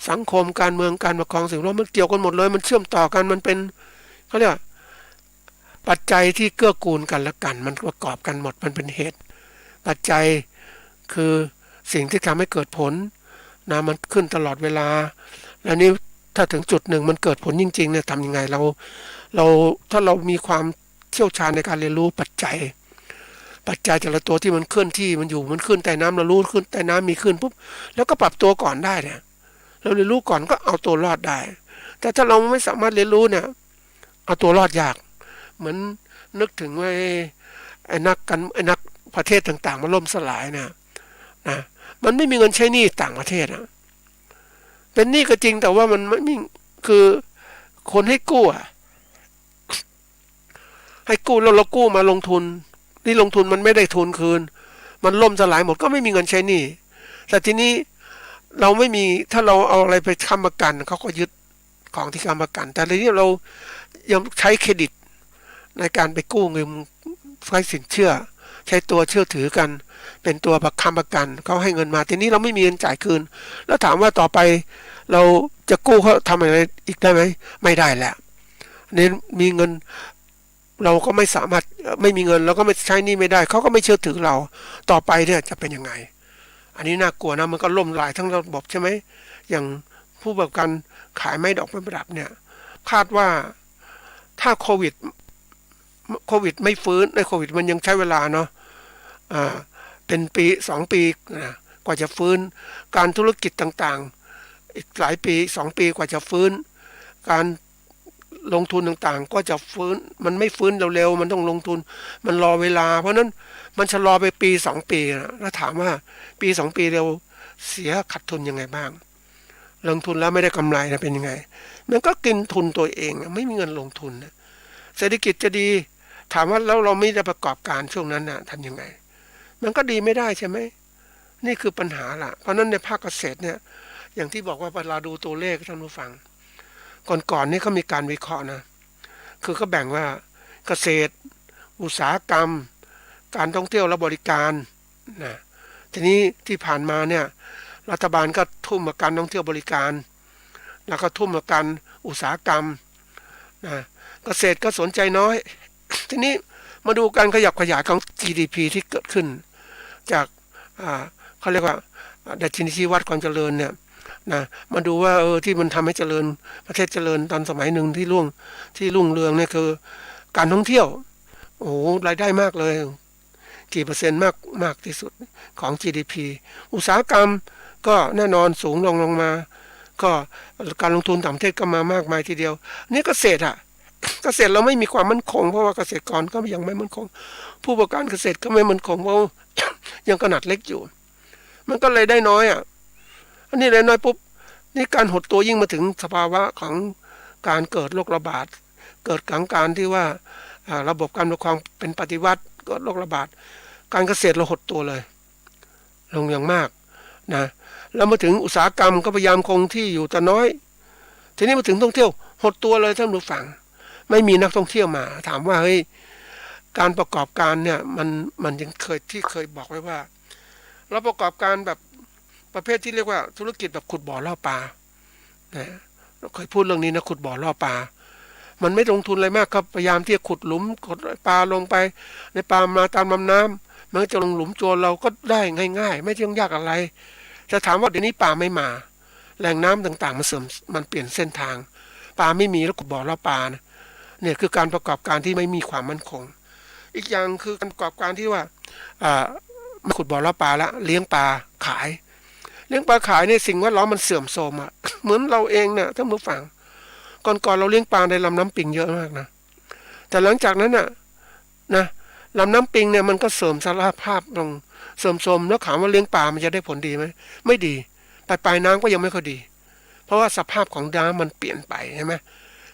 สังคมการเมืองการปกครองสิ่งรอบมันเกี่ยวกันหมดเลยมันเชื่อมต่อกันมันเป็นเขาเรียกปัจจัยที่เกื้อกูลกันและกันมันประกอบกันหมดมันเป็นเหตุปัจจัยคือสิ่งที่ทำให้เกิดผลนะมันขึ้นตลอดเวลาแล้วนี้ถ้าถึงจุดหนึ่งมันเกิดผลจริงๆเนี่ยทำยังไงเราถ้าเรามีความเชี่ยวชาญในการเรียนรู้ปัจจัยแต่ละตัวที่มันเคลื่อนที่มันอยู่มันขึ้นใต้น้ำเรารู้ขึ้นใต้น้ำมีขึ้นปุ๊บแล้วก็ปรับตัวก่อนได้เนี่ยเราเรียนรู้ก่อนก็เอาตัวรอดได้แต่ถ้าเราไม่สามารถเรียนรู้เนี่ยเอาตัวรอดยากเหมือนนึกถึงว่าไอ้นักประเทศต่างๆมันล่มสลายนะมันไม่มีเงินใช้หนี้ต่างประเทศเป็นหนี้ก็จริงแต่ว่ามันไม่มีคือคนให้กู้ให้กู้แล้วเรากู้มาลงทุนนี่ลงทุนมันไม่ได้ทุนคืนมันล่มสลายหมดก็ไม่มีเงินใช้หนี้แต่ทีนี้เราไม่มีถ้าเราเอาอะไรไปค้ำประกันเขาก็ยึดของที่ค้ำประกันแต่ทีนี้เรายังใช้เครดิตในการไปกู้เงินใช้สินเชื่อใช้ตัวเชื่อถือกันเป็นตัวค้ำประกันเขาให้เงินมาทีนี้เราไม่มีเงินจ่ายคืนแล้วถามว่าต่อไปเราจะกู้เขาทำอะไรอีกได้ไหมไม่ได้แล้วนี่มีเงินเราก็ไม่สามารถไม่มีเงินเราก็ไม่ใช้หนี้ไม่ได้เขาก็ไม่เชื่อถือเราต่อไปเนี่ยจะเป็นยังไง อันนี้น่ากลัวนะมันก็ล่มหลายทั้งระบบใช่ไหมอย่างผู้ประกอบการขายไม้ดอกไม้ประดับเนี่ยคาดว่าถ้าโควิดไม่ฟื้นในโควิดมันยังใช้เวลาเนาะเป็นปี2 ปีนะกว่าจะฟื้นการธุรกิจต่างๆอีกหลายปี2 ปีกว่าจะฟื้นการลงทุนต่างๆก็จะฟื้นมันไม่ฟื้นเร็วๆมันต้องลงทุนมันรอเวลาเพราะนั้นมันชะลอไปปี2 ปีนะแล้วถามว่าปี2 ปีเร็วเสียขาดทุนยังไงบ้างลงทุนแล้วไม่ได้กำไรนะเป็นยังไงมันก็กินทุนตัวเองไม่มีเงินลงทุนนะเศรษฐกิจจะดีถามว่าแล้วเราไม่ได้ประกอบการช่วงนั้นนะทำยังไงมันก็ดีไม่ได้ใช่ไหมนี่คือปัญหาล่ะเพราะนั้นในภาคเกษตรเนี่ยอย่างที่บอกว่าเวลาดูตัวเลขท่านผู้ฟังก่อนนี่เขามีการวิเคราะห์นะคือเขาแบ่งว่าเกษตรอุตสาหกรรมการท่องเที่ยวและบริการนะทีนี้ที่ผ่านมาเนี่ยรัฐบาลก็ทุ่มกับการท่องเที่ยวบริการแล้วก็ทุ่มกับการอุตสาหกรรมนะเกษตรก็สนใจน้อยทีนี้มาดูการขยับขยายของ GDP ที่เกิดขึ้นจากเขาเรียกว่าดัชนีชี้วัดความเจริญเนี่ยนะมาดูว่าที่มันทำให้เจริญประเทศเจริญตอนสมัยหนึ่งที่รุ่งเรืองเนี่ยคือการท่องเที่ยวโอ้รายได้มากเลยกี่เปอร์เซ็นต์มากที่สุดของ GDP อุตสาหกรรมก็แน่นอนสูงลงมาก็การลงทุนต่างประเทศก็มามากมายทีเดียวนี่เกษตรเกษตรเราไม่มีความมั่นคงเพราะว่าเกษตรกรก็ยังไม่มั่นคงผู้ประกอบการเกษตรก็ไม่มั่นคงเพราะ ยังขนาดเล็กอยู่มันก็เลยได้น้อยอันนี้เลยน้อยปุ๊บนี่การหดตัวยิ่งมาถึงสภาวะของการเกิดโรคระบาดเกิดการที่ว่าระบบการปกครองเป็นปฏิวัติเกิดโรคระบาดการเกษตรเราหดตัวเลยลงอย่างมากนะแล้วมาถึงอุตสาหกรรมก็พยายามคงที่อยู่แต่น้อยทีนี้มาถึงท่องเที่ยวหดตัวเลยท่านผู้ฟังไม่มีนักท่องเที่ยวมาถามว่าเฮ้ยการประกอบการเนี่ยมันยังเคยบอกไว้ว่าเราประกอบการแบบประเภทที่เรียกว่าธุรกิจแบบขุดบ่อล่อปลานะเราเคยพูดเรื่องนี้นะขุดบ่อล่อปลามันไม่ลงทุนอะไรมากครับพยายามที่จะขุดหลุมกดปลาลงไปในปลามาตามลำน้ำมันจะลงหลุมโจรเราก็ได้ง่ายๆไม่ต้องยากอะไรจะถามว่าเดี๋ยวนี้ปลาไม่มาแหล่งน้ำต่างๆมันเปลี่ยนเส้นทางปลาไม่มีแล้วขุดบ่อล่อปลานะเนี่ยคือการประกอบการที่ไม่มีความมั่นคงอีกอย่างคือการประกอบการที่ว่ามาขุดบ่อล่อปลาละเลี้ยงปลาขายเลี้ยงปลาขายเนี่ยสิ่งแวดล้อมมันเสื่อมโทรมเหมือนเราเองเนี่ยท่านผู้ฟังก่อนเราเลี้ยงปลาในลำน้ำปิงเยอะมากนะแต่หลังจากนั้นนะลำน้ำปิงเนี่ยมันก็เสื่อมสภาพลงเสื่อมโทรมแล้วถามว่าเลี้ยงปลามันจะได้ผลดีไหมไม่ดีปลายน้ำก็ยังไม่ค่อยดีเพราะว่าสภาพของน้ำมันเปลี่ยนไปใช่ไหม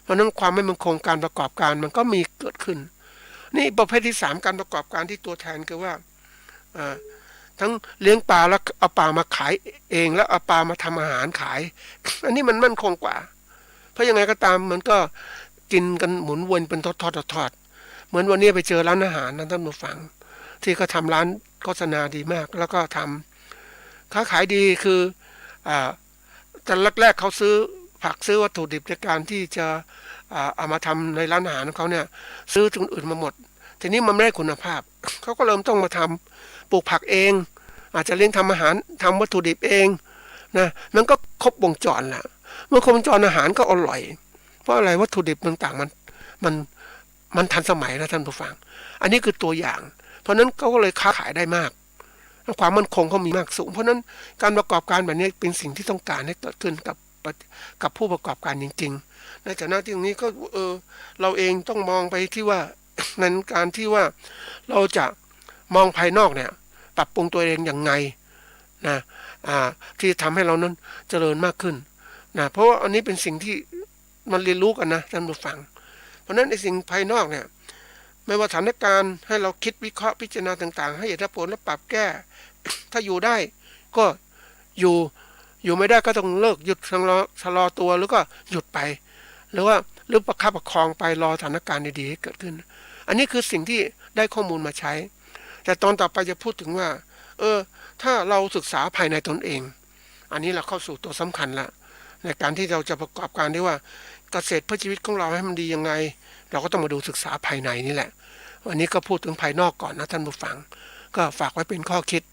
เพราะนั้นความไม่มั่นคงการประกอบการมันก็มีเกิดขึ้นนี่ประเภทที่3การประกอบการที่ตัวแทนคือว่าทั้งเลี้ยงปลาแล้วเอาปลามาขายเองแล้วเอาปลามาทำอาหารขายอันนี้มันมั่นคงกว่าเพราะยังไงก็ตามมันก็กินกันหมุนวนเป็นทอดเหมือนวันนี้ไปเจอร้านอาหารนะท่านผู้ฟังที่เขาทำร้านโฆษณาดีมากแล้วก็ทำค้าขายดีคือแต่แรกๆเขาซื้อผักซื้อวัตถุดิบในการที่จะเอามาทำในร้านอาหารของเขาเนี่ยซื้อถึงอื่นมาหมดทีนี้มันไม่ได้คุณภาพเขาก็เริ่มต้องมาทำปลูกผักเองอาจจะเลี้ยงทำอาหารทำวัตถุดิบเองนะมันก็ครบวงจรแหละเมื่อครบวงจรอาหารก็อร่อยเพราะอะไรวัตถุดิบต่างๆมันทันสมัยนะท่านผู้ฟังอันนี้คือตัวอย่างเพราะนั้นเขาก็เลยค้าขายได้มากความมั่นคงเขามีมากสูงเพราะนั้นการประกอบการแบบนี้เป็นสิ่งที่ต้องการให้เกิดขึ้นกับผู้ประกอบการจริงๆในฐานะที่ตรงนี้ก็เราเองต้องมองไปที่ว่าในการที่ว่าเราจะมองภายนอกเนี่ยปรับปรุงตัวเองอย่างไงนะที่ทำให้เรานั้นเจริญมากขึ้นนะเพราะว่าอันนี้เป็นสิ่งที่มันเรียนรู้กันนะท่านผู้ฟังเพราะนั้นในสิ่งภายนอกเนี่ยไม่ว่าสถานการณ์ให้เราคิดวิเคราะห์พิจารณาต่างๆให้เหตุผลและปรับแก้ถ้าอยู่ได้ก็อยู่ไม่ได้ก็ต้องเลิกหยุดชะลอตัวหรือก็หยุดไปหรือประคับประคองไปรอสถานการณ์ดีๆให้เกิดขึ้นอันนี้คือสิ่งที่ได้ข้อมูลมาใช้แต่ตอนต่อไปจะพูดถึงว่าถ้าเราศึกษาภายในตนเองอันนี้เราเข้าสู่ตัวสำคัญละในการที่เราจะประกอบการได้ว่าเกษตรเพื่อชีวิตของเราให้มันดียังไงเราก็ต้องมาดูศึกษาภายในนี่แหละวันนี้ก็พูดถึงภายนอกก่อนนะท่านผู้ฟังก็ฝากไว้เป็นข้อคิด